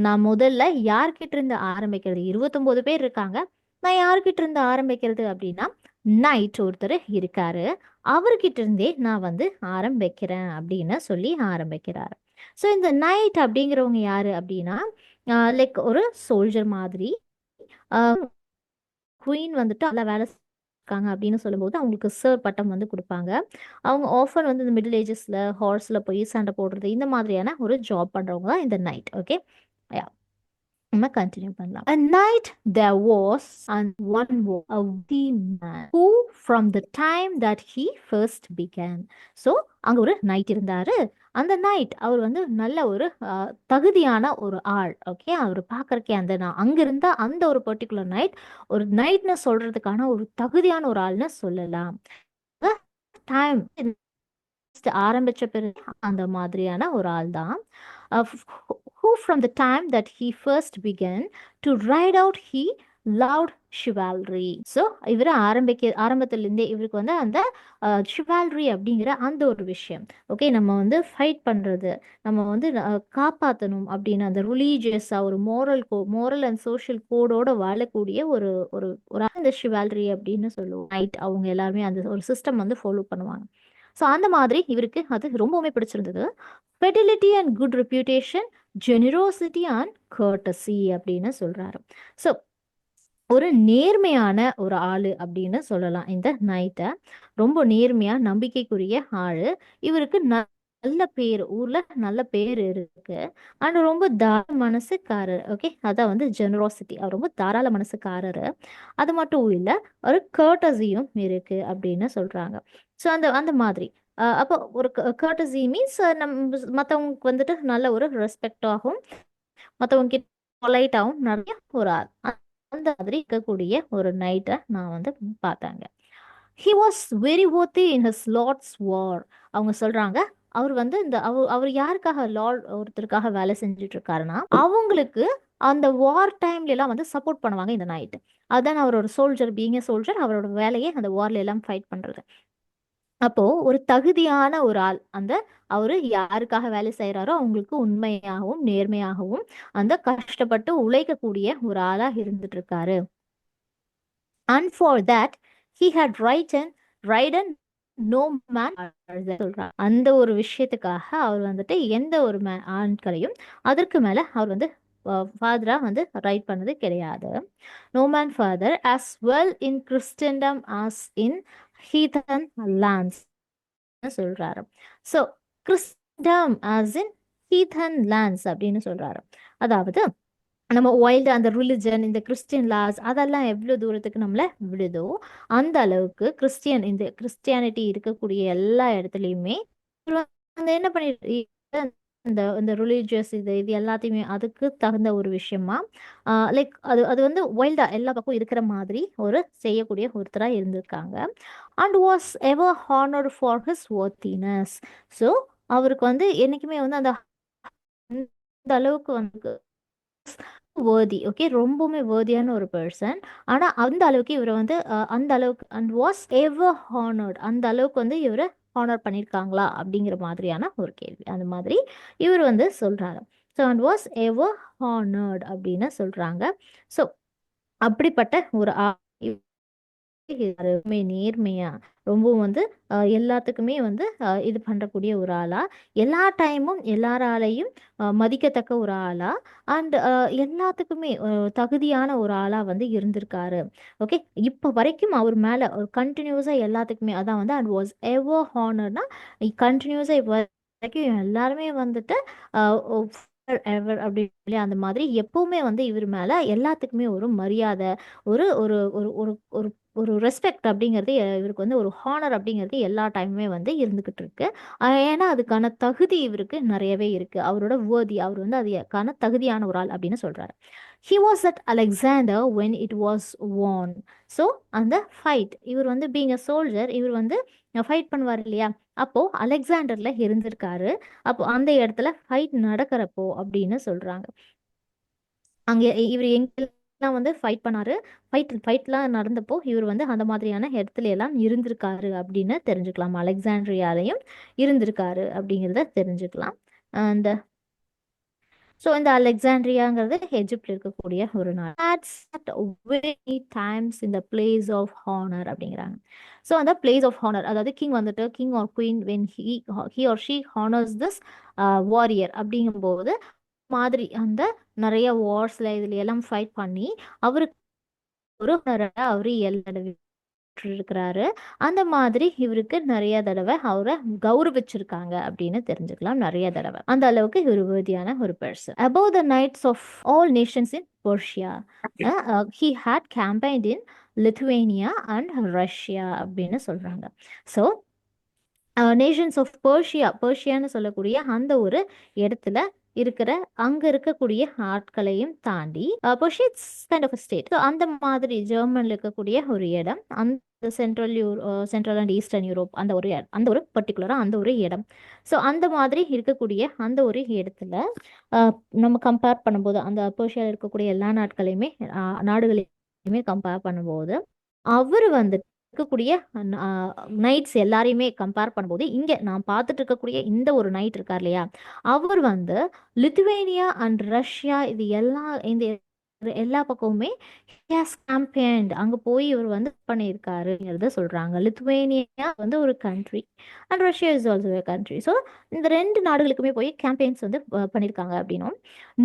நான் முதல்ல யார்கிட்ட இருந்து ஆரம்பிக்கிறது? 29 பேர் இருக்காங்க. நான் யார்கிட்ட இருந்து ஆரம்பிக்கிறது அப்படின்னா, நைட் ஒருத்தர் இருக்காரு, அவர்கிட்ட இருந்தே நான் வந்து ஆரம்பிக்கிறேன் அப்படின்னு சொல்லி ஆரம்பிக்கிறாரு. ஸோ இந்த நைட் அப்படிங்கிறவங்க யாரு அப்படின்னா, லைக் ஒரு சோல்ஜர் மாதிரி, குயின் வந்துட்டு நல்லா வேலை இருக்காங்க அப்படின்னு சொல்லும்போது அவங்களுக்கு சர் பட்டம் வந்து கொடுப்பாங்க. அவங்க ஆஃபர் வந்து இந்த மிடில் ஏஜஸ்ல ஹார்ஸ்ல போய் சண்டை போடுறது இந்த மாதிரியான ஒரு ஜாப் பண்றவங்க தான் இந்த நைட். ஓகே, நம்ம கண்டினியூ பண்ணலாம். A night there was and one was a witty man who from the time that he first began. So அங்க ஒரு நைட் இருந்தாரு. அந்த நைட் அவர் வந்து நல்ல ஒரு தகுதியான ஒரு ஆள். ஓகே, அவர் பார்க்கறக்கே அந்த அங்க இருந்த அந்த ஒரு பர்டிகுலர் நைட் ஒரு நைட்னு சொல்றதுக்கான ஒரு தகுதியான ஒரு ஆள்னு சொல்லலாம். டைம் ஆரம்பிச்ச பிறகு அந்த மாதிரியான ஒரு ஆள் தான். Who from the time that he first began to ride out he loved chivalry. So இவர் ஆரம்பத்திலேருந்தே இவருக்கு வந்து அந்த chivalry அப்படிங்கிற அந்த ஒரு விஷயம், ஓகே, நம்ம வந்து ஃபைட் பண்ணுறது, நம்ம வந்து காப்பாற்றணும் அப்படின்னு அந்த ரிலீஜியஸாக ஒரு மோரல் அண்ட் சோஷியல் கோடோட வாழக்கூடிய ஒரு ஒரு ஒரு அந்த chivalry அப்படின்னு சொல்லுவோம். நைட் அவங்க எல்லாருமே அந்த ஒரு சிஸ்டம் வந்து ஃபாலோ பண்ணுவாங்க. ஸோ அந்த மாதிரி இவருக்கு அது ரொம்பவுமே பிடிச்சிருந்தது. Fertility and good reputation, generosity and courtesy அப்படின்னு சொல்றாரு. ஸோ ஒரு நேர்மையான ஒரு ஆளு அப்படின்னு சொல்லலாம் இந்த நைட்டை. ரொம்ப நேர்மையா நம்பிக்கைக்குரிய ஆளு. இவருக்கு நல்ல பேர், ஊர்ல நல்ல பேர் இருக்கு. அண்ட் ரொம்ப தாராள மனசுக்காரர். ஓகே, அதான் வந்து ஜெனரோசிட்டி, அவர் ரொம்ப தாராள மனசுக்காரரு. அது மட்டும் இல்லை, ஒரு கர்டசியும் இருக்கு அப்படின்னு சொல்றாங்க. ஸோ அந்த அந்த மாதிரி அப்போ ஒரு கர்டசி மீன்ஸ் மற்றவங்களுக்கு வந்துட்டு நல்ல ஒரு ரெஸ்பெக்டாகவும் மற்றவங்க கிட்ட பொலைட்டாகவும் நிறைய ஒரு ஆள். அந்த மாதிரி இருக்கக்கூடிய ஒரு நைட்டை நான் வந்து பார்த்தாங்க. He was very worthy in his lord's war. அவங்க சொல்றாங்க அவர் வந்து இந்த அவர் யாருக்காக லார்ட் ஒருத்தருக்காக வேலை செஞ்சுட்டு இருக்காருன்னா, அவங்களுக்கு அந்த வார் டைம்ல எல்லாம் வந்து சப்போர்ட் பண்ணுவாங்க இந்த நைட். அதான் அவர் ஒரு சோல்ஜர், பீயிங் சோல்ஜர், அவரோட வேலையே அந்த வார்ல எல்லாம் ஃபைட் பண்றது. அப்போ ஒரு தகுதியான ஒரு ஆள், அந்த அவரு யாருக்காக வேலை செய்யறாரோ அவங்களுக்கு உண்மையாகவும் நேர்மையாகவும் அந்த கஷ்டப்பட்டு உழைக்கக்கூடிய ஒரு ஆளா இருந்துட்டு இருக்காரு. And for that he had ridden no man சொல்றார். அந்த ஒரு விஷயத்துக்காக அவர் வந்துட்டு எந்த ஒரு ஆண்களையும் அதற்கு மேல அவர் வந்து ஃபாதரா வந்து ரைட் பண்ணது கிடையாது. No man father as well in Christendom as in heathen lands சொல்றாரு. So Christendom as in heathen lands அப்படின்னு சொல்றாரு. அதாவது நம்ம வைல்டு அந்த ரிலிஜன் இந்த கிறிஸ்டியன் லாஸ் அதெல்லாம் எவ்வளோ தூரத்துக்கு நம்மளை விடுதோ அந்த அளவுக்கு இந்த கிறிஸ்டியானிட்டி இருக்கக்கூடிய எல்லா இடத்துலையுமே அந்த என்ன பண்ணிட்டு இந்த இந்த ரிலீஜியஸ் இது எல்லாத்தையுமே அதுக்கு தகுந்த ஒரு விஷயமா லைக் அது அது வந்து வைல்டா எல்லா பக்கம் இருக்கிற மாதிரி ஒரு செய்யக்கூடிய ஒருத்தரா இருந்திருக்காங்க. And was ever honoured for his worthiness. So அவருக்கு வந்து என்னைக்குமே வந்து அந்த அளவுக்கு வந்து வேர்தி, ஓகே, ரொம்பவுமே வேர்தியான ஒரு பர்சன். ஆனா அந்த அளவுக்கு இவரை வந்து அந்த அளவுக்கு அண்ட் வாஸ் எவர் ஹானர்ட், அந்த அளவுக்கு வந்து இவரை ஹானர் பண்ணியிருக்காங்களா அப்படிங்கிற மாதிரியான ஒரு கேள்வி. அந்த மாதிரி இவர் வந்து சொல்றாரு. So and was ever honoured அப்படின்னு சொல்றாங்க. ஸோ அப்படிப்பட்ட ஒரு யாருமே நேர்மையா ரொம்பவும் வந்து எல்லாத்துக்குமே வந்து இது பண்றக்கூடிய ஒரு ஆளா, எல்லா டைமும் எல்லாராலையும் மதிக்கத்தக்க ஒரு ஆளா, அண்ட் எல்லாத்துக்குமே தகுதியான ஒரு ஆளா வந்து இருந்திருக்காரு. ஓகே, இப்போ வரைக்கும் அவர் மேல ஒரு கண்டினியூஸா எல்லாத்துக்குமே அதான் வந்து அண்ட் வாஸ் எவர் ஹானர்னா கண்டினியூஸா இப்போ வரைக்கும் எல்லாருமே வந்துட்டு எவர் அப்படின்னு சொல்லி அந்த மாதிரி எப்பவுமே வந்து இவர் மேல எல்லாத்துக்குமே ஒரு மரியாதை, ஒரு ஒரு ஒரு ஒரு ஒரு ஒரு ரெஸ்பெக்ட் அப்படிங்கிறது இவருக்கு வந்து ஒரு ஹானர் அப்படிங்கிறது எல்லா டைமுமே வந்து இருந்துகிட்டு இருக்கு. ஏன்னா அதுக்கான தகுதி இவருக்கு நிறையவே இருக்கு. அவரோட வேர்தி, அவர் வந்து அதுக்கான தகுதியான ஒரு ஆள் அப்படின்னு சொல்றாரு. He was at Alexander when it was won. So அந்த ஃபைட், இவர் வந்து பீங் அ சோல்ஜர், இவர் வந்து ஃபைட் பண்ணுவார் இல்லையா, அப்போ அலெக்சாண்டர்ல இருந்திருக்காரு. அப்போ அந்த இடத்துல ஃபைட் நடக்கிறப்போ அப்படின்னு சொல்றாங்க. அங்கே இவர் எங்கெல்லாம் வந்து ஃபைட் பண்ணாரு, ஃபைட்லாம் நடந்தப்போ இவர் வந்து அந்த மாதிரியான இடத்துல எல்லாம் இருந்திருக்காரு அப்படின்னு தெரிஞ்சுக்கலாம். அலெக்சாண்ட்ரியாலையும் இருந்திருக்காரு அப்படிங்கிறத தெரிஞ்சுக்கலாம். அந்த ஸோ இந்த அலெக்சாண்ட்ரியாங்கிறது எஜிப்ட்ல இருக்கக்கூடிய ஒரு நாடு. many times in the place of honor அப்படிங்கிறாங்க. ஸோ அந்த பிளேஸ் ஆஃப் ஹானர், அதாவது கிங் வந்துட்டு king R queen when he or she honors this warrior அப்படிங்கும்போது மாதிரி அந்த நிறைய வார்ஸ்ல இதுல எல்லாம் ஃபைட் பண்ணி அவருக்கு ஒரு அவரு எல்லா இருக்கிறாரு. அந்த மாதிரி இவருக்கு நிறைய தடவை அவரை கௌரவிச்சிருக்காங்க அப்படின்னு தெரிஞ்சுக்கலாம். நிறைய தடவை அந்த அளவுக்கு இவர் வேர்தியான ஒரு person. above the knights of all nations in Persia, he had campaigned in Lithuania and Russia அப்படின்னு சொல்றாங்க. ஸோ நேஷன்ஸ் ஆஃப் பர்ஷியான்னு சொல்லக்கூடிய அந்த ஒரு இடத்துல இருக்கிற அங்க இருக்கக்கூடிய ஆட்களையும் தாண்டி பர்ஷியா கைண்ட் ஆஃப் ஸ்டேட். அந்த மாதிரி ஜெர்மன்ல இருக்கக்கூடிய ஒரு இடம், அந்த சென்ட்ரல் அண்ட் ஈஸ்டர்ன் யூரோப், அந்த ஒரு பர்டிகுலரா அந்த ஒரு இடம். ஸோ அந்த மாதிரி இருக்கக்கூடிய அந்த ஒரு இடத்துல நம்ம கம்பேர் பண்ணும்போது அந்த பர்ஷியாவில் இருக்கக்கூடிய எல்லா நாடுகளையுமே கம்பேர் பண்ணும்போது அவர் வந்து இருக்கக்கூடிய நைட்ஸ் எல்லாரையுமே கம்பேர் பண்ணும்போது இங்க நான் பார்த்துட்டு இருக்கக்கூடிய இந்த ஒரு நைட் இருக்கார் இல்லையா, அவர் வந்து லித்துவேனியா அண்ட் ரஷ்யா இது இந்த எல்லா பக்கமுமே கேம்பெயின்ட் அங்க போய் இவர் வந்து பண்ணியிருக்காருங்கிறத சொல்றாங்க. லித்துவேனியா வந்து ஒரு country and Russia is also country. So இந்த ரெண்டு நாடுகளுக்குமே போய் கேம்பெயின்ஸ் வந்து பண்ணியிருக்காங்க அப்படின்னும்.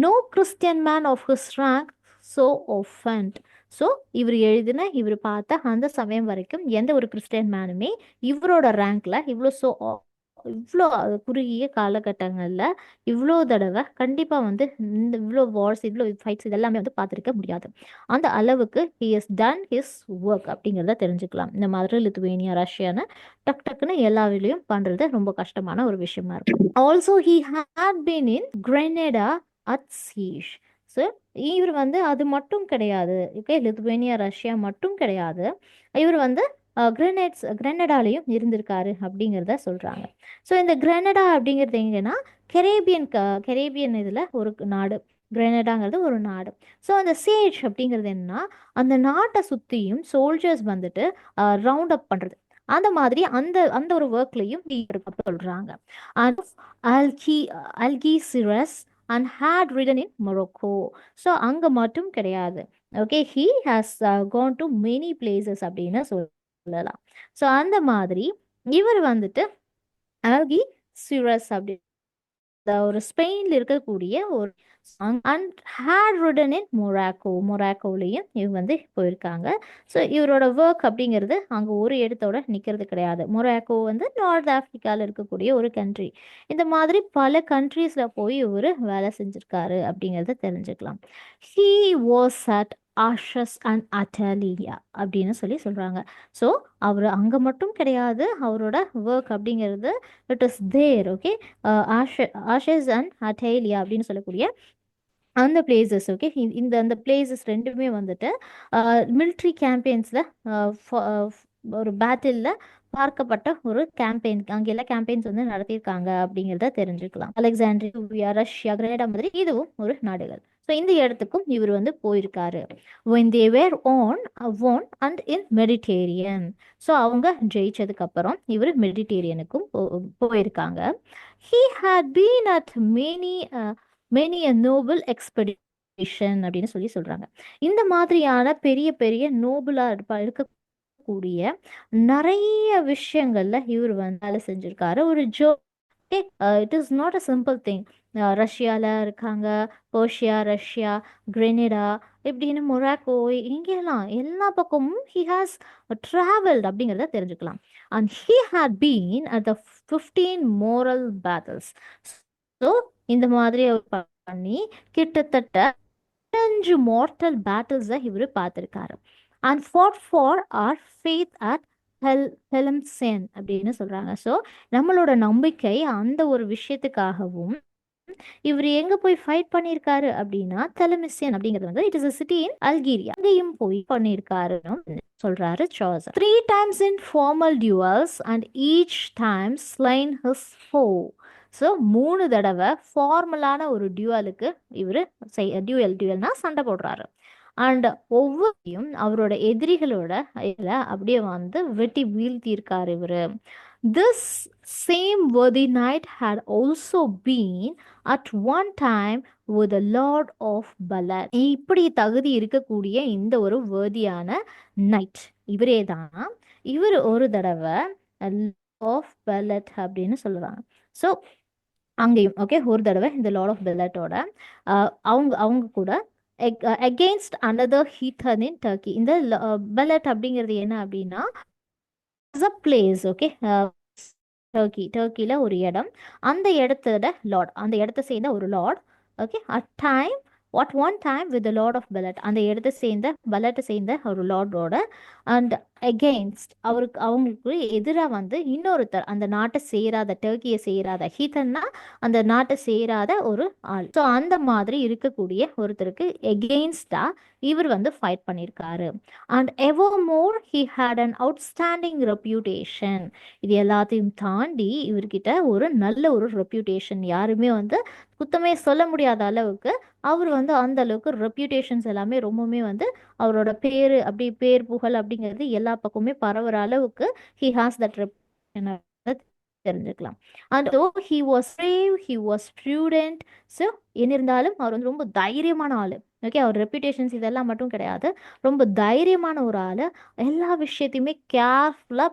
No Christian man of his rank so offend. So இவர் பார்த்த அந்த சமயம் வரைக்கும் எந்த ஒரு கிறிஸ்டியன் மேனுமே இவரோட ரேங்க்ல இவ்வளோ குறுகிய காலகட்டங்களில் இவ்வளோ தடவை கண்டிப்பாக வந்து இவ்வளோ வார்ஸ் இவ்வளோ ஃபைட்ஸ் இதெல்லாமே வந்து பார்த்துருக்க முடியாது. அந்த அளவுக்கு he is done his work அப்படிங்கிறத தெரிஞ்சுக்கலாம். இந்த மாதிரி லித்துவேனியா ரஷ்யான்னு டக்குன்னு எல்லா வேலையும் பண்ணுறது ரொம்ப கஷ்டமான ஒரு விஷயமா இருக்கும். Also he had been in Granada at siege. So இவர் வந்து அது மட்டும் கிடையாது, ஓகே, லித்துவேனியா ரஷ்யா மட்டும் கிடையாது, இவர் வந்து கிரெனடாலையும் இருந்திருக்காரு அப்படிங்கிறத சொல்றாங்க. ஸோ இந்த கிரெனடா அப்படிங்கிறது எங்கன்னா கெரேபியன் இதில் ஒரு நாடு. கிரெனடாங்கிறது ஒரு நாடு. ஸோ அந்த சேஜ் அப்படிங்கிறது என்னன்னா அந்த நாட்டை சுற்றியும் சோல்ஜர்ஸ் வந்துட்டு ரவுண்ட் அப் பண்ணுறது. அந்த மாதிரி அந்த அந்த ஒரு ஒர்க்லையும் சொல்றாங்க. And Algeciras and had ridden in Morocco. So அங்க மட்டும் கிடையாது. Okay, he has gone to many places அப்படின்னு சொல்லலாம். ஸோ அந்த மாதிரி இவர் வந்துட்டு ஆல்கி சிரஸ் அப்படி ஒரு ஸ்பெயின்ல இருக்கக்கூடிய ஒரு அண்ட் ஹேட் ரிடன் இன் மொராக்கோலையும் இவங்க வந்து போயிருக்காங்க. ஸோ இவரோட ஒர்க் அப்படிங்கிறது அங்கே ஒரு இடத்தோட நிற்கிறது கிடையாது. மொராக்கோ வந்து நார்த் ஆஃப்ரிக்காவில் இருக்கக்கூடிய ஒரு கண்ட்ரி. இந்த மாதிரி பல கண்ட்ரீஸில் போய் இவர் வேலை செஞ்சுருக்காரு அப்படிங்கிறத தெரிஞ்சுக்கலாம். He was at Ayas and Attalia அப்படின்னு சொல்கிறாங்க. ஸோ அவர் அங்கே மட்டும் கிடையாது, அவரோட ஒர்க் அப்படிங்கிறது it is there. Okay, Ayas and Attalia அப்படின்னு சொல்லக்கூடிய அந்த பிளேசஸ். ஓகே, இந்த அந்த பிளேசஸ் ரெண்டுமே வந்துட்டு மிலிட்ரி கேம்பெயின்ஸில் ஒரு பேட்டிலில் பார்க்கப்பட்ட ஒரு கேம்பெயின், அங்கெல்லாம் கேம்பெயின்ஸ் வந்து நடத்தியிருக்காங்க அப்படிங்கிறத தெரிஞ்சுக்கலாம். அலெக்சாண்ட்ரியா, ரஷ்யா, கிரேனடா மாதிரி இதுவும் ஒரு நாடுகள். ஸோ இந்த இடத்துக்கும் இவர் வந்து போயிருக்காரு. when they were won and in Mediterranean. So அவங்க ஜெயிச்சதுக்கு அப்புறம் இவர் மெடிட்டேரியனுக்கும் போயிருக்காங்க. he had been at many a noble expedition அப்படின்னு சொல்றாங்க. இந்த மாதிரியான பெரிய பெரிய நோபலா இருக்கக்கூடிய நிறைய விஷயங்கள்ல இவர் வந்து வேலை செஞ்சிருக்காரு. ஒரு it is not a simple thing. ரஷ்யால இருக்காங்க, பர்ஷியா, ரஷ்யா, கிரெனடா, இப்படின்னு மொராக்கோ, இங்கெல்லாம் எல்லா பக்கமும் ஹி ஹாஸ் ட்ராவல்ட் அப்படிங்கிறத தெரிஞ்சுக்கலாம். And he had been at the 15 moral battles. So இந்த மாதிரி பண்ணி கிட்டத்தட்ட 5 மார்டல் பேட்டில்ஸை இவர் பார்த்துருக்காரு. And fought for our faith at Tramissene அப்படின்னு சொல்றாங்க. ஸோ நம்மளோட நம்பிக்கை அந்த ஒரு விஷயத்துக்காகவும் இவர் எங்க போய் ஃபைட் பண்ணியிருக்காரு அப்படின்னா தெலமிசியன் அப்படிங்கிறது வந்து it is a city in அல்கீரியா, அங்கேயும் போய் பண்ணியிருக்காருன்னு சொல்றாரு Charles. 3 times in formal duels and each time slain his foe. So 3 தடவை ஃபார்மலான ஒரு டியூவலுக்கு இவர் டியூவல்னா சண்டை போடுறாரு. அண்ட் ஒவ்வொருத்தையும் அவரோட எதிரிகளோட அப்படியே வந்து வெட்டி வீழ்த்தியிருக்காரு இவரு. This same worthy knight had also been at one time with the Lord of Balat. இப்படி தகுதி இருக்கக்கூடிய இந்த ஒரு வேர்தியான நைட் இவரே தான். இவர் ஒரு தடவை ஆஃப் பலட் அப்படின்னு சொல்லுவாங்க. ஸோ அங்கேயும் ஓகே ஒரு தடவை இந்த லார்ட் ஆஃப் பெல்லட்டோட அவங்க கூட against another heathen in Turkey. இந்த பெல்லட் அப்படிங்கிறது என்ன அப்படின்னா பிளேஸ். ஓகே, டர்க்கியில் ஒரு இடம், அந்த இடத்தோட லார்ட், அந்த இடத்த சேர்ந்த ஒரு lord. Okay, at time what one time with the lord of Pellet, அந்த இடத்த சேர்ந்த பெல்லட்டை சேர்ந்த ஒரு லார்டோட அண்ட் அகெயின்ஸ்ட் அவங்களுக்கு எதிராக வந்து இன்னொருத்தர், அந்த நாட்டை சேராத, டர்க்கியை சேராத, ஹீத்தன்னா அந்த நாட்டை சேராத ஒரு ஆள். ஸோ அந்த மாதிரி இருக்கக்கூடிய ஒருத்தருக்கு எகெயின்ஸ்டா இவர் வந்து ஃபைட் பண்ணியிருக்காரு. And ever more he had an outstanding reputation. இது எல்லாத்தையும் தாண்டி இவர்கிட்ட ஒரு நல்ல ஒரு ரெப்யூட்டேஷன், யாருமே வந்து குத்தமே சொல்ல முடியாத அளவுக்கு அவர் வந்து அந்த அளவுக்கு ரெப்யூட்டேஷன்ஸ் எல்லாமே ரொம்பவுமே வந்து அவரோட பேர் அப்படி பேர் புகழ் அப்படிங்கிறது எல்லா பக்கமே பரவுற அளவுக்கு ஹி ஹாஸ் தட் ரெப்யூட்டேஷன் தெரிஞ்சுக்கலாம். And he was brave, he was prudent. So என்ன இருந்தாலும் அவர் வந்து ரொம்ப தைரியமான ஆள். ஓகே, அவர் ரெப்யூட்டேஷன்ஸ் இதெல்லாம் மட்டும் கிடையாது, ரொம்ப தைரியமான ஒரு ஆள். எல்லா விஷயத்தையுமே கேர்ஃபுல்லாக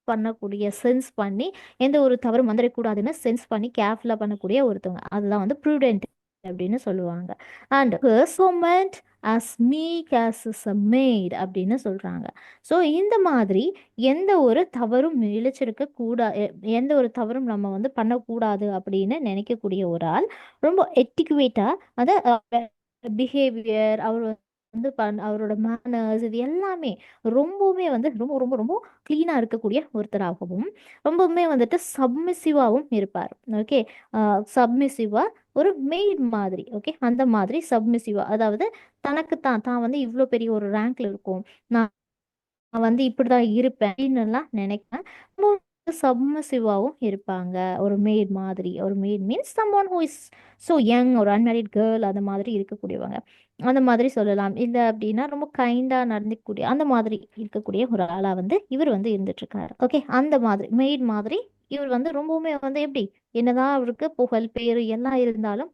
பண்ணக்கூடிய, சென்ஸ் பண்ணி எந்த ஒரு தவறும் வந்துடக்கூடாதுன்னு சென்ஸ் பண்ணி கேர்ஃபுல்லாக பண்ணக்கூடிய ஒருத்தவங்க, அதுதான் வந்து ப்ரூடென்ட் அப்படின்னு சொல்லுவாங்க. அண்ட் ஹர்ஸ்மெண்ட் as meek as is a maid அப்படின்னு சொல்றாங்க. ஸோ இந்த மாதிரி எந்த ஒரு தவறும் இழைச்சிருக்க கூடாது, எந்த ஒரு தவறும் நம்ம வந்து பண்ணக்கூடாது அப்படின்னு நினைக்கக்கூடிய ஒரு ஆள், ரொம்ப எட்டிகுவேட்டா அதை பிஹேவியர், அவர் வந்து அவரோட மேனர்ஸ் இது எல்லாமே ரொம்பவுமே வந்து ரொம்ப ரொம்ப ரொம்ப க்ளீனாக இருக்கக்கூடிய ஒருத்தராகவும் ரொம்பவுமே வந்துட்டு சப்மிசிவாகவும் இருப்பார். ஓகே, சப்மிசிவா ஒரு மெய்ட் மாதிரி. ஓகே, அந்த மாதிரி சப்மிசிவா, அதாவது தனக்கு தான் வந்து இவ்வளோ பெரிய ஒரு ரேங்க்ல இருக்கும், நான் வந்து இப்படிதான் இருப்பேன் அப்படின்னுலாம் நினைக்கிறேன். சப்மிசிவாகவும் இருப்பாங்க, ஒரு மெய்ட் மாதிரி. ஒரு made means சம்மோன் who is so young ஒரு அன்மேரிட் கேர்ள் அந்த மாதிரி இருக்கக்கூடியவங்க அந்த மாதிரி சொல்லலாம். இல்லை அப்படின்னா ரொம்ப கைண்டாக நடந்துக்கக்கூடிய அந்த மாதிரி இருக்கக்கூடிய ஒரு ஆளாக வந்து இவர் வந்து இருந்துட்டு இருக்காரு. ஓகே, அந்த மாதிரி மெய்ட் மாதிரி இவர் வந்து ரொம்பவுமே வந்து எப்படி என்னதான் அவருக்கு புகழ் பேரு எல்லாம் இருந்தாலும்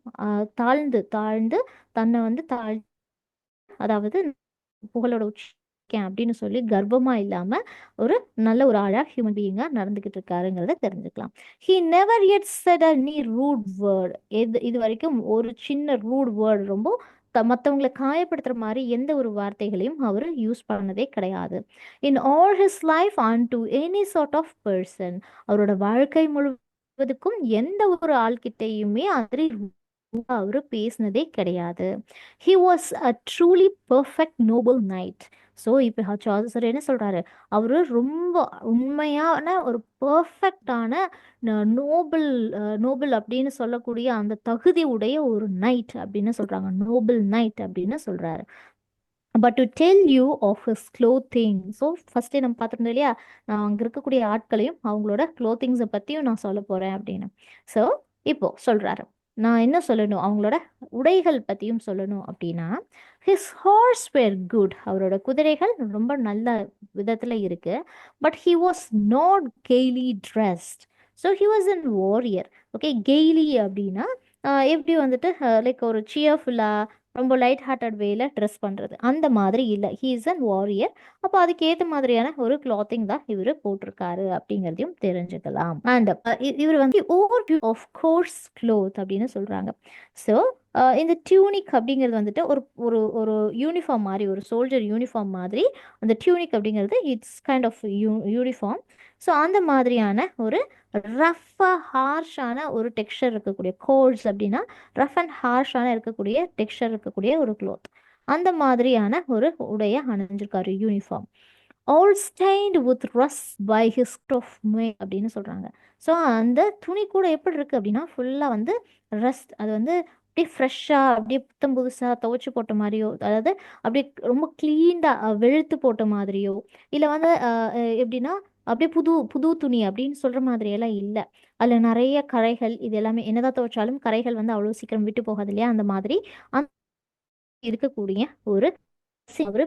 தாழ்ந்து தாழ்ந்து தன்னை வந்து அதாவது புகழோட உச்சிக்கேன் அப்படின்னு சொல்லி கர்வமா இல்லாம ஒரு நல்ல ஒரு ஆளா ஹியூமன் பீயிங்கா நடந்துகிட்டு இருக்காருங்கிறத தெரிஞ்சுக்கலாம். He never yet said a நீ ரூட் வேர்ட், இது வரைக்கும் ஒரு சின்ன ரூட் வேர்ட் ரொம்ப மற்றவங்களை காயப்படுத்துற மாதிரி எந்த ஒரு வார்த்தைகளையும் அவர் யூஸ் பண்ணதே கிடையாது. In all his life on to any sort of person, அவரோட வாழ்க்கை முழுவதுக்கும் எந்த ஒரு ஆள்கிட்டையுமே அது அவரு பேசினதே கிடையாது. He was a truly perfect Nobel night. So இப்போ சார்ல்ஸ் சார் என்ன சொல்றாரு, அவரு ரொம்ப உண்மையான ஒரு பர்ஃபெக்டான நோபல் நோபல் அப்படின்னு சொல்லக்கூடிய அந்த தகுதி உடைய ஒரு நைட் அப்படின்னு சொல்றாங்க. நோபல் நைட் அப்படின்னு சொல்றாரு. But to tell you of his clothing. So ஃபஸ்ட்டே நம்ம பார்த்துருந்தோம் இல்லையா, நான் அங்கே இருக்கக்கூடிய ஆட்களையும் அவங்களோட க்ளோத்திங்ஸை பற்றியும் நான் சொல்ல போகிறேன் அப்படின்னு. ஸோ இப்போ சொல்கிறாரு, நான் என்ன சொல்லணும், அவங்களோட உடைகள் பற்றியும் சொல்லணும் அப்படின்னா, ஹிஸ் ஹார்ஸ் வேர் குட், அவரோட குதிரைகள் ரொம்ப நல்ல விதத்தில் இருக்கு. But he was not gaily dressed. So he was an warrior. Okay, gaily அப்படின்னா எப்படி வந்துட்டு லைக் ஒரு சியர்ஃபுல்லாக ரொம்ப லைட் ஹார்ட்டட் வேல ட்ரெஸ் பண்ணுறது அந்த மாதிரி இல்லை. He is an warrior. அப்போ அதுக்கேற்ற மாதிரியான ஒரு கிளாத்திங் தான் இவர் போட்டிருக்காரு அப்படிங்கிறதையும் தெரிஞ்சுக்கலாம். அண்ட் இவர் வந்து over view of course cloth அப்படின்னு சொல்கிறாங்க. ஸோ இந்த டியூனிக் அப்படிங்கிறது வந்துட்டு ஒரு ஒரு ஒரு யூனிஃபார்ம் மாதிரி, ஒரு சோல்ஜர் யூனிஃபார்ம் மாதிரி. அந்த டியூனிக் அப்படிங்கிறது it's kind of uniform. So அந்த மாதிரியான ஒரு ரஃப்பாக ஹார்ஷான ஒரு டெக்ஸ்சர் இருக்கக்கூடிய கோர்ஸ் அப்படின்னா ரஃப் அண்ட் ஹார்ஷான இருக்கக்கூடிய டெக்ஸ்சர் இருக்கக்கூடிய ஒரு க்ளோத், அந்த மாதிரியான ஒரு உடைய அணிஞ்சிருக்காரு uniform. All stained with rust by his of mail அப்படின்னு சொல்கிறாங்க. ஸோ அந்த துணி கூட எப்படி இருக்குது அப்படின்னா ஃபுல்லாக வந்து ரஸ்ட், அது வந்து அப்படியே ஃப்ரெஷ்ஷாக அப்படியே புத்தம் புதுசாக துவைச்சி போட்ட மாதிரியோ, அதாவது அப்படியே ரொம்ப க்ளீன்டாக வெளுத்து போட்ட மாதிரியோ, இல்லை வந்து எப்படின்னா அப்படியே புது புது துணி அப்படின்னு சொல்கிற மாதிரியெல்லாம் இல்லை. அதில் நிறைய கரைகள், இது எல்லாமே என்னதான் துவைச்சாலும் கரைகள் வந்து அவ்வளோ சீக்கிரம் விட்டு போகாது இல்லையா, அந்த மாதிரி அந்த இருக்கக்கூடிய ஒரு அவரு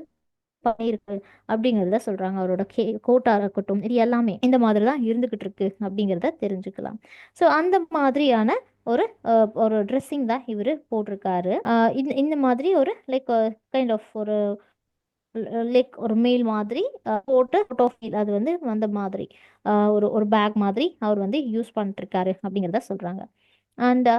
பண்ணியிருக்கு அப்படிங்கிறத சொல்றாங்க. அவரோட கோட்டா இருக்கட்டும், இது எல்லாமே இந்த மாதிரி தான் இருந்துகிட்டு இருக்கு அப்படிங்கிறத தெரிஞ்சுக்கலாம். ஸோ அந்த மாதிரியான ஒரு ஒரு ட்ரெஸ்ஸிங் தான் இவர் போட்டிருக்காரு. இந்த இந்த மாதிரி ஒரு லைக் கைண்ட் ஆஃப் ஒரு லைக் ஒரு மேல் மாதிரி போட்டு அது வந்து வந்த மாதிரி ஒரு ஒரு பேக் மாதிரி அவர் வந்து யூஸ் பண்ணிட்டு இருக்காரு அப்படிங்கிறத சொல்றாங்க. And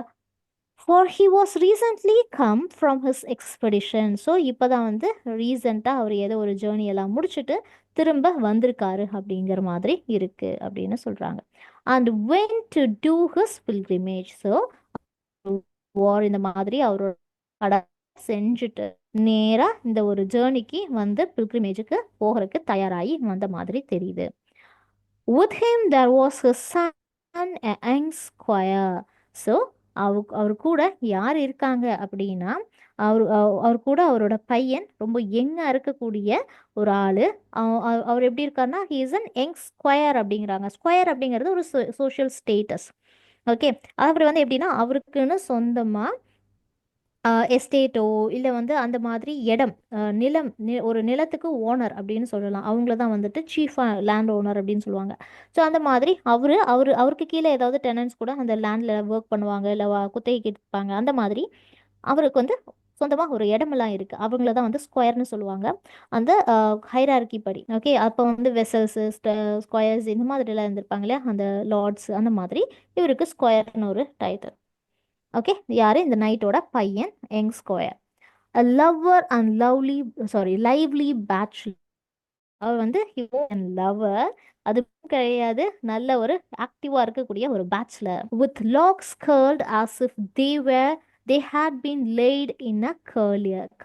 for he was recently come from his expedition. So இப்போ தான் வந்து ரீசெண்டாக அவர் ஏதோ ஒரு ஜேர்னி எல்லாம் முடிச்சுட்டு திரும்ப வந்திருக்காரு அப்படிங்கிற மாதிரி இருக்கு அப்படின்னு சொல்கிறாங்க. And when to do his pilgrimage. So war இந்த மாதிரி அவரோட பட செஞ்சுட்டு நேராக இந்த ஒரு ஜேர்னிக்கு வந்து பில்கிரிமேஜுக்கு போகிறதுக்கு தயாராகி வந்த மாதிரி தெரியுது. With him there was his son, a young squire. So அவர் கூட யார் இருக்காங்க அப்படின்னா அவர் கூட அவரோட பையன் ரொம்ப யங்காக இருக்கக்கூடிய ஒரு ஆள். அவர் எப்படி இருக்காருன்னா he is an young square அப்படிங்கிறாங்க. ஸ்கொயர் அப்படிங்கிறது ஒரு சோஷியல் ஸ்டேட்டஸ். ஓகே, அவர் வந்து எப்படின்னா அவருக்குன்னு சொந்தமாக எஸ்டேட்டோ இல்லை வந்து அந்த மாதிரி இடம் நிலம் ஒரு நிலத்துக்கு ஓனர் அப்படின்னு சொல்லலாம். அவங்கள தான் வந்துட்டு சீஃபாக லேண்ட் ஓனர் அப்படின்னு சொல்லுவாங்க. ஸோ அந்த மாதிரி அவருக்கு கீழே ஏதாவது டெனன்ஸ் கூட அந்த லேண்டில் ஒர்க் பண்ணுவாங்க, இல்லை குத்தகைக்கு இருப்பாங்க. அந்த மாதிரி அவருக்கு வந்து சொந்தமாக ஒரு இடமெல்லாம் இருக்குது. அவங்கள தான் வந்து ஸ்கொயர்னு சொல்லுவாங்க அந்த ஹைரார்கி படி. ஓகே, அப்போ வந்து வெசல்ஸு ஸ்கொயர்ஸ் இந்த மாதிரிலாம் இருந்திருப்பாங்க இல்லையா, அந்த லார்ட்ஸ் அந்த மாதிரி இவருக்கு ஸ்கொயர்னு ஒரு டைட்டில். ஓகே, யாரு இந்த நைட்டோட பையன் young squire. A lover and lively bachelor. அவர் வந்து லவ்வர் அது கிடையாது, நல்ல ஒரு ஆக்டிவா இருக்கக்கூடிய ஒரு bachelor. With locks curled as if they had been laid in a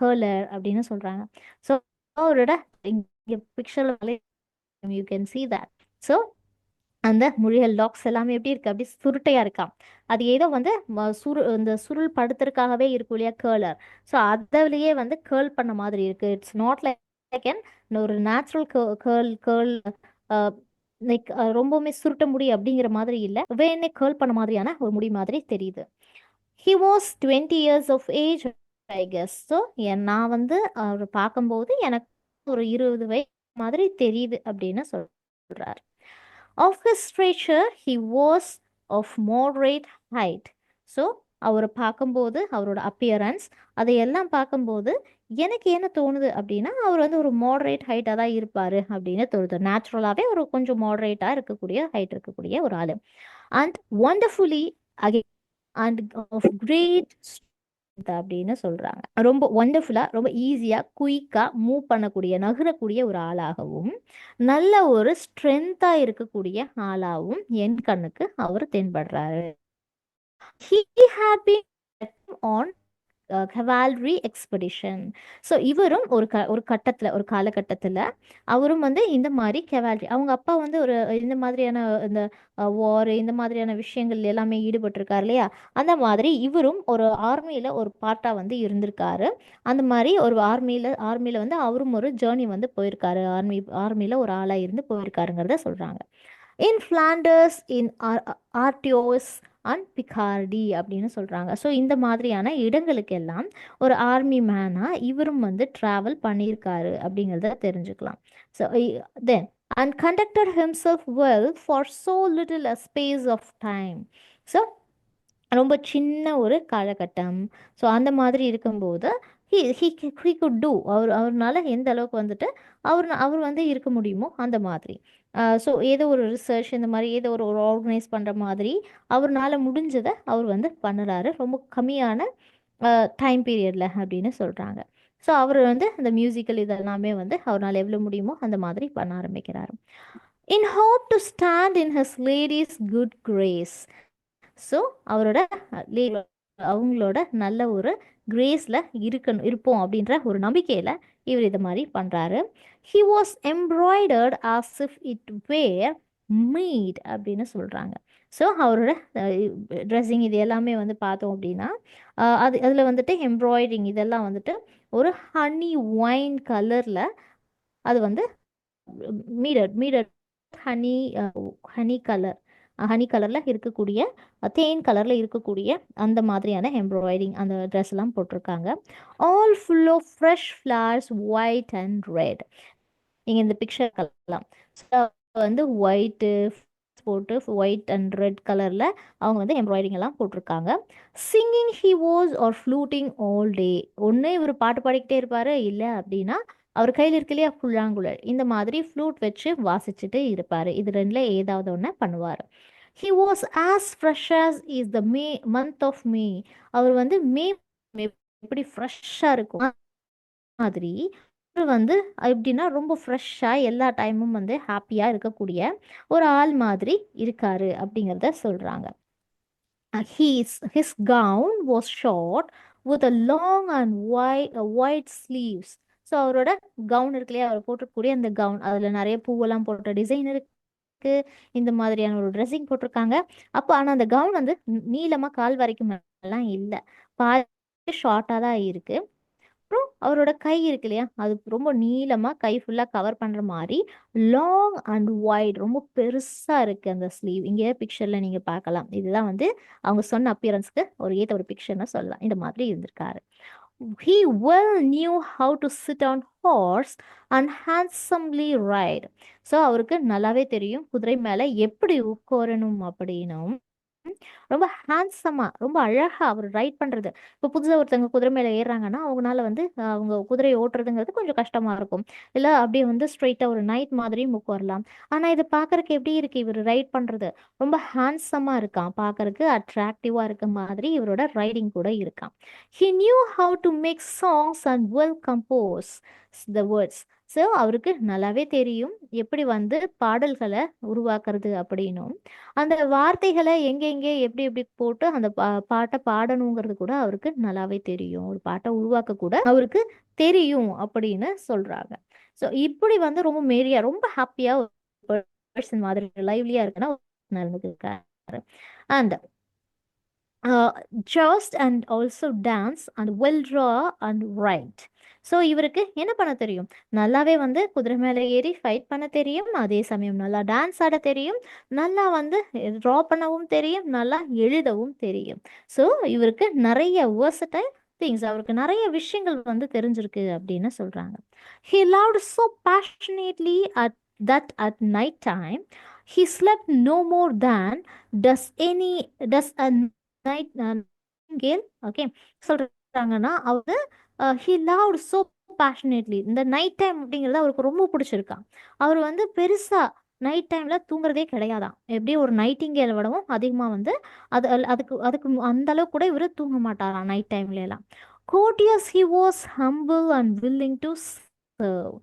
curler அப்படின்னு சொல்றாங்க. ஸோ அவரோட இங்கே picture you can see that. So அந்த முடிகள் லாக்ஸ் எல்லாமே எப்படி இருக்கு, அப்படி சுருட்டையா இருக்காம். அது ஏதோ வந்து இந்த சுருள் படுத்துறதுக்காகவே இருக்கும் இல்லையா கேர்லர். ஸோ அதுலயே வந்து கேர்ள் பண்ண மாதிரி இருக்கு. இட்ஸ் நாட் லைக் ஒரு நேச்சுரல் கேர்ள் கேர்ள் லைக் ரொம்பவுமே சுருட்ட முடி அப்படிங்கிற மாதிரி இல்லை, வேணே கேர்ள் பண்ண மாதிரியான ஒரு முடி மாதிரி தெரியுது. He was 20 years of age, I guess. So நான் வந்து அவர் பார்க்கும்போது எனக்கு ஒரு 20 வயசு மாதிரி தெரியுது அப்படின்னு சொல்றார். Of his stature, he was of moderate height. So அவரை பார்க்கும்போது அவரோட அப்பியரன்ஸ் அதையெல்லாம் பார்க்கும்போது எனக்கு என்ன தோணுது அப்படின்னா அவர் வந்து ஒரு மாடரேட் ஹைட்டாக தான் இருப்பார் அப்படின்னு தோணுது. நேச்சுரலாகவே ஒரு கொஞ்சம் மாடரேட்டாக இருக்கக்கூடிய ஹைட் இருக்கக்கூடிய ஒரு ஆள். And wonderfully again and of great அப்படின்னு சொல்றாங்க. ரொம்ப ஒண்டர்ஃபுல்லா ரொம்ப ஈஸியா குயிக்கா மூவ் பண்ணக்கூடிய நகரக்கூடிய ஒரு ஆளாகவும் நல்ல ஒரு ஸ்ட்ரென்த்தா இருக்கக்கூடிய ஆளாகவும் என் கண்ணுக்கு அவர் தென்படுறாரு. He had been on cavalry expedition. So இவரும் ஒரு கட்டத்தில் ஒரு காலகட்டத்தில் அவரும் வந்து இந்த மாதிரி கெவால்ரி அவங்க அப்பா வந்து ஒரு இந்த மாதிரியான இந்த வார் இந்த மாதிரியான விஷயங்கள் எல்லாமே ஈடுபட்டிருக்காரு இல்லையா, அந்த மாதிரி இவரும் ஒரு ஆர்மியில் ஒரு பார்ட்டாக வந்து இருந்திருக்காரு. அந்த மாதிரி ஒரு ஆர்மியில் வந்து அவரும் ஒரு ஜேர்னி வந்து போயிருக்காரு. ஆர்மியில் ஒரு ஆளாக இருந்து போயிருக்காருங்கிறத சொல்கிறாங்க. இன் ஃப்ளாண்டர்ஸ், இன் ஆர்டியோஸ் அண்ட் பிகார்டி அப்படின்னு சொல்கிறாங்க. ஸோ இந்த மாதிரியான இடங்களுக்கெல்லாம் ஒரு ஆர்மி மேனாக இவரும் வந்து ட்ராவல் பண்ணியிருக்காரு அப்படிங்கிறத தெரிஞ்சுக்கலாம். So then and conducted himself well for so little a space of time. So ரொம்ப சின்ன ஒரு காலகட்டம். ஸோ அந்த மாதிரி இருக்கும்போது ஹி குட் டூ அவர்னால எந்த அளவுக்கு வந்துட்டு அவர் வந்து இருக்க முடியுமோ அந்த மாதிரி. ஸோ ஏதோ ஒரு ரிசர்ச் இந்த மாதிரி ஏதோ ஒரு ஆர்கனைஸ் பண்ணுற மாதிரி அவர்னால முடிஞ்சதை அவர் வந்து பண்ணுறாரு ரொம்ப கம்மியான டைம் பீரியடில் அப்படின்னு சொல்கிறாங்க. ஸோ அவர் வந்து அந்த மியூசிக்கல் இதெல்லாமே வந்து அவரால் எவ்வளோ முடியுமோ அந்த மாதிரி பண்ண ஆரம்பிக்கிறாரு. இன் hope to stand in his ladies good grace. So அவரோட அவங்களோட நல்ல ஒரு கிரேஸில் இருப்போம் அப்படின்ற ஒரு நம்பிக்கையில் இவர் இதை மாதிரி பண்ணுறாரு. He was embroidered as if it were mead அப்படின்னு சொல்கிறாங்க. ஸோ அவரோட ட்ரெஸ்ஸிங் இது எல்லாமே வந்து பார்த்தோம் அப்படின்னா அதில் வந்துட்டு எம்ப்ராய்டிங் இதெல்லாம் வந்துட்டு ஒரு ஹனி ஒயின் கலரில் அது வந்து மீடட் ஹனி ஹனி கலரில் இருக்கக்கூடிய தேன் கலரில் இருக்கக்கூடிய அந்த மாதிரியான எம்ப்ராய்டிங் அந்த ட்ரெஸ் எல்லாம் போட்டிருக்காங்க. All full of fresh flowers white and red. நீங்கள் இந்த பிக்சர் கலர்லாம் வந்து ஒயிட்டு போட்டு ஒயிட் அண்ட் ரெட் கலரில் அவங்க வந்து எம்ப்ராய்டிங் எல்லாம் போட்டிருக்காங்க. Singing he was or fluting all day. ஒன்று இவர் பாட்டு பாடிக்கிட்டே இருப்பார், இல்லை அப்படின்னா அவர் கையில் இருக்கு இல்லையா புல்லாங்குழல், இந்த மாதிரி ஃப்ளூட் வச்சு வாசிச்சுட்டு இருப்பார். இது ரெண்டில் ஏதாவது ஒன்று பண்ணுவார். He was as fresh as is the month of May. அவர் வந்து மே எப்படி ஃப்ரெஷ்ஷாக இருக்கும் மாதிரி வந்து எப்படின்னா ரொம்ப ஃப்ரெஷ்ஷாக எல்லா டைமும் வந்து ஹாப்பியாக இருக்கக்கூடிய ஒரு ஆள் மாதிரி இருக்காரு அப்படிங்கிறத சொல்கிறாங்க. His gown was short with a long and wide sleeves. So அவரோட கவுன் இருக்கு இல்லையா, அவர் போட்டிருக்கக்கூடிய அந்த கவுன் அதில் நிறைய பூவெல்லாம் போட்ட டிசைன் இருக்கு, இந்த மாதிரியான ஒரு ட்ரெஸ்ஸிங் போட்டிருக்காங்க. அப்போ ஆனால் அந்த கவுன் வந்து நீளமாக கால் வரைக்கும் எல்லாம் இல்லை, ஷார்ட்டாக தான் இருக்குது. அப்புறம் அவரோட கை இருக்கு இல்லையா, அது ரொம்ப நீளமாக கை ஃபுல்லாக கவர் பண்ணுற மாதிரி லாங் அண்ட் வைட் ரொம்ப பெருசாக இருக்குது அந்த ஸ்லீவ். இங்கே பிக்சரில் நீங்கள் பார்க்கலாம். இதுதான் வந்து அவங்க சொன்ன அப்பியரன்ஸ்க்கு ஒரு ஏற்ற ஒரு பிக்சர்னு சொல்லலாம். இந்த மாதிரி இருந்திருக்காரு. He well knew how to sit on horse and handsomely ride. So அவருக்கு நல்லாவே தெரியும் குதிரை மேலே எப்படி உட்காரணும் அப்படின்னும் ரொம்ப ஹேண்ட்ஸமாக ரொம்ப அழகாக அவர் ரைட் பண்ணுறது. இப்போ புதுசாக ஒருத்தவங்க குதிரை மேலே ஏறுறாங்கன்னா அவங்களால வந்து அவங்க குதிரையை ஓட்டுறதுங்கிறது கொஞ்சம் கஷ்டமாக இருக்கும், இல்லை அப்படியே வந்து ஸ்ட்ரெயிட்டாக ஒரு நைட் மாதிரியும் உட்காரலாம். ஆனால் இது பார்க்கறக்கு எப்படி இருக்குது, இவர் ரைட் பண்ணுறது ரொம்ப ஹேண்ட்ஸமாக இருக்கான், பார்க்கறக்கு அட்ராக்டிவாக இருக்க மாதிரி இவரோட ரைடிங் கூட இருக்கான். He knew how to make songs and well compose the words. So அவருக்கு நல்லாவே தெரியும் எப்படி வந்து பாடல்களை உருவாக்குறது அப்படின்னும் அந்த வார்த்தைகளை எங்கெங்கே எப்படி எப்படி போட்டு அந்த பாட்டை பாடணுங்கிறது கூட அவருக்கு நல்லாவே தெரியும். ஒரு பாட்டை உருவாக்க கூட அவருக்கு தெரியும் அப்படின்னு சொல்றாங்க. ஸோ இப்படி வந்து ரொம்ப மேரியா ரொம்ப ஹாப்பியா ஒரு பர்சன் மாதிரி லைவ்லியா இருக்குன்னா நடந்துருக்காரு. And just and also dance and well draw and write. So இவருக்கு என்ன பண்ண தெரியும்? நல்லாவே வந்து குதிரை மேலே ஏறி ஃபைட் பண்ண தெரியும். அதே சமயம் நல்லா டான்ஸ் ஆட தெரியும். நல்லா வந்து ட்ரா பண்ணவும் தெரியும். நல்லா எழுதவும் தெரியும். ஸோ இவருக்கு நிறைய versatile திங்ஸ், அவருக்கு நிறைய விஷயங்கள் வந்து தெரிஞ்சிருக்கு அப்படின்னு சொல்றாங்க. He loved so passionately at night time he slept no more than does a nightingale. Okay, சொல்றாங்கன்னா அவரு he loved so passionately, இந்த நைட் டைம் அப்படிங்கிறது அவருக்கு ரொம்ப பிடிச்சிருக்கான். அவர் வந்து பெருசா நைட் டைம்ல தூங்குறதே கிடையாதாம். எப்படி ஒரு நைட்டிங்கேல் விடவும் அதிகமா வந்து அதுக்கு அதுக்கு அந்த அளவுக்கு கூட இவரு தூங்க மாட்டாராம் நைட் டைம்ல எல்லாம். courteous he was humble and willing to serve.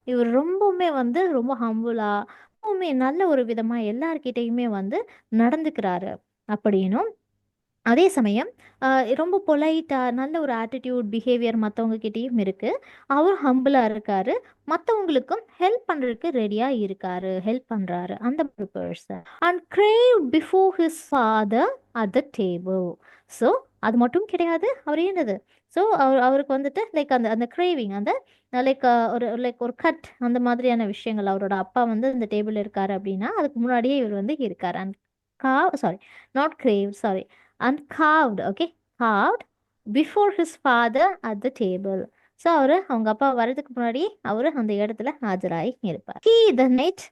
இவர் ரொம்பவுமே வந்து ரொம்ப ஹம்புளா, ரொம்பவுமே நல்ல ஒரு விதமா எல்லார்கிட்டயுமே வந்து நடந்துக்கிறாரு அப்படின்னும், அதே சமயம் ரொம்ப பொலைட்டா நல்ல ஒரு ஆட்டிடியூட் பிஹேவியர் மற்றவங்க கிட்டேயும் இருக்கு. அவர் ஹம்பிளா இருக்காரு. மற்றவங்களுக்கும் ஹெல்ப் பண்றதுக்கு ரெடியா இருக்காரு, ஹெல்ப் பண்றாரு அந்த ஒரு person. And crave before his father at the table. So அது மட்டும் கிடையாது, அவர் என்னது, ஸோ அவருக்கு வந்துட்டு லைக் அந்த அந்த கிரேவிங், அந்த லைக் ஒரு கட் அந்த மாதிரியான விஷயங்கள், அவரோட அப்பா வந்து இந்த டேபிள் இருக்காரு அப்படின்னா அதுக்கு முன்னாடியே இவர் வந்து இருக்காரு. And sorry, not crave, sorry, and carved, okay, carved before his father at the table. So அவங்க அப்பா வர்றதுக்கு முன்னாடி அவர் அந்த இடத்துல ஆஜராகி இருப்பார். He the night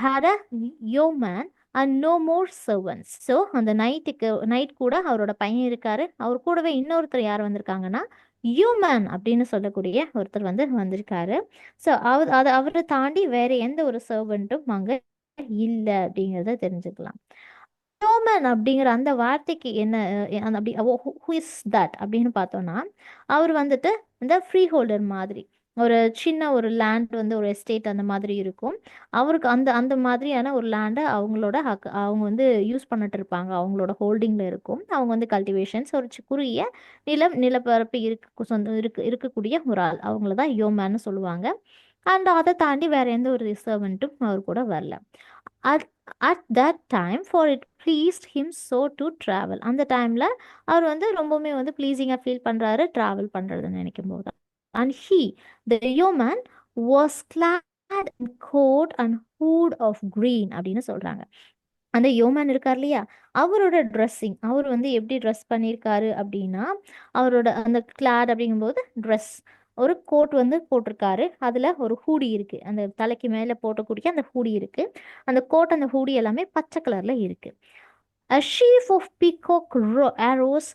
had a yeoman and no more servants. So அந்த நைட் கூட அவரோட பையன் இருக்காரு. அவர் கூடவே இன்னொருத்தர் யார் வந்திருக்காங்கன்னா யூமேன் அப்படின்னு சொல்லக்கூடிய ஒருத்தர் வந்து வந்திருக்காரு. ஸோ அவரை தாண்டி வேற எந்த ஒரு சர்வெண்ட்டும் அங்கே இல்லை அப்படிங்கிறத தெரிஞ்சுக்கலாம். ஹியூமன் அப்படிங்கிற அந்த வார்த்தைக்கு என்ன அப்படி ஹூ இஸ் தட் அப்படின்னு பார்த்தோம்னா, அவர் வந்துட்டு இந்த ஃப்ரீ ஹோல்டர் மாதிரி, ஒரு சின்ன ஒரு லேண்ட் வந்து ஒரு எஸ்டேட் அந்த மாதிரி இருக்கும். அவருக்கு அந்த அந்த மாதிரியான ஒரு லேண்டை அவங்களோட அவங்க வந்து யூஸ் பண்ணிட்டு இருப்பாங்க, அவங்களோட ஹோல்டிங்கில் இருக்கும். அவங்க வந்து கல்டிவேஷன்ஸ் ஒரு குறுகிய நிலப்பரப்பு இருக்கக்கூடிய ஒரு ஆள், அவங்கள தான் யோமேன்னு சொல்லுவாங்க. அண்ட் அதை தாண்டி வேற எந்த ஒரு ரிசர்வெண்ட்டும் அவர் கூட வரல. At at that time for it pleased him so to travel. அந்த டைமில் அவர் வந்து ரொம்பவுமே வந்து ப்ளீஸிங்காக ஃபீல் பண்ணுறாரு ட்ராவல் பண்ணுறதுன்னு நினைக்கும் போது. And the yeoman was clad in coat and hood of green அப்படின்னு சொல்கிறாங்க. அந்த யோமேன் இருக்கார் இல்லையா, அவரோட ட்ரெஸ்ஸிங், அவர் வந்து எப்படி ட்ரெஸ் பண்ணியிருக்காரு அப்படின்னா, அவரோட அந்த கிளாட் அப்படிங்கும்போது ட்ரெஸ், ஒரு கோட் வந்து போட்டிருக்காரு, அதில் ஒரு ஹூடி இருக்குது, அந்த தலைக்கு மேலே போட்டக்கூடிய அந்த ஹூடி இருக்குது. அந்த கோட் அந்த ஹூடி எல்லாமே பச்சை கலரில் இருக்குது. A sheaf of peacock arrows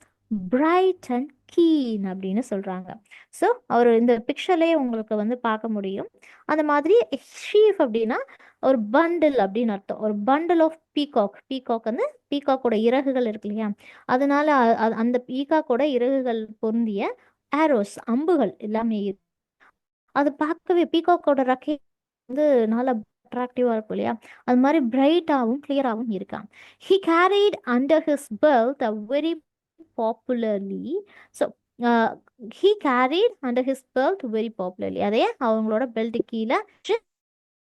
bright and keen அப்படின்னு சொல்கிறாங்க. ஸோ அவர் இந்த பிக்சர்லேயே உங்களுக்கு வந்து பார்க்க முடியும். அந்த மாதிரி ஷீஃப் அப்படின்னா ஒரு பண்டில் அப்படின்னு அர்த்தம். ஒரு பண்டில் ஆஃப் பீகாக் வந்து பீகாக்கோட இறகுகள் இருக்கு இல்லையா, அதனால அந்த பீகாக்கோட இறகுகள் பொருந்திய ஆரோஸ், அம்புகள் எல்லாமே அது பார்க்கவே பீகாக்கோட ரக்கை வந்து நல்லா அட்ராக்டிவாக இருக்கும் இல்லையா, அது மாதிரி பிரைட்டாகவும் கிளியராகவும் இருக்கான். He carried under his belt a very popularly. So he carried under his belt very popularly, அதே அவங்களோட பெல்ட் கீழே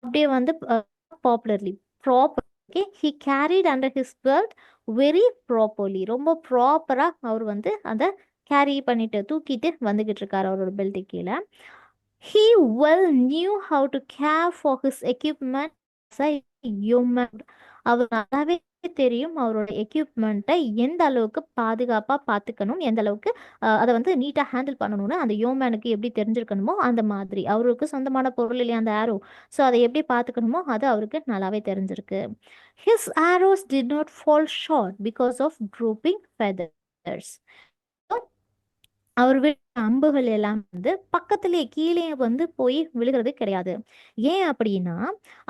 அப்படியே வந்து popularly proper. Okay, he carried under his belt very properly, ரொம்ப ப்ராப்பராக அவர் வந்து அதை கேரி பண்ணிட்டு தூக்கிட்டு வந்துகிட்டு இருக்காரு அவரோட பெல்ட் கீழே. He well knew how to care for his equipment as a human. அவர் நல்லாவே தெரியும் அவரோட எக்யூப்மெண்ட்டை எந்த அளவுக்கு பாதுகாப்பாக பார்த்துக்கணும், எந்த அளவுக்கு அதை வந்து நீட்டாக ஹேண்டில் பண்ணணும்னு அந்த யோமேனுக்கு எப்படி தெரிஞ்சிருக்கணுமோ அந்த மாதிரி, அவருக்கு சொந்தமான பொருள் இல்லையா அந்த ஆரோ, ஸோ அதை எப்படி பார்த்துக்கணுமோ அது அவருக்கு நல்லாவே தெரிஞ்சிருக்கு. His arrows did not fall short because of drooping feathers. அவர் அம்புகள் எல்லாம் வந்து பக்கத்திலேயே கீழே வந்து போய் விழுகிறது கிடையாது. ஏன் அப்படின்னா,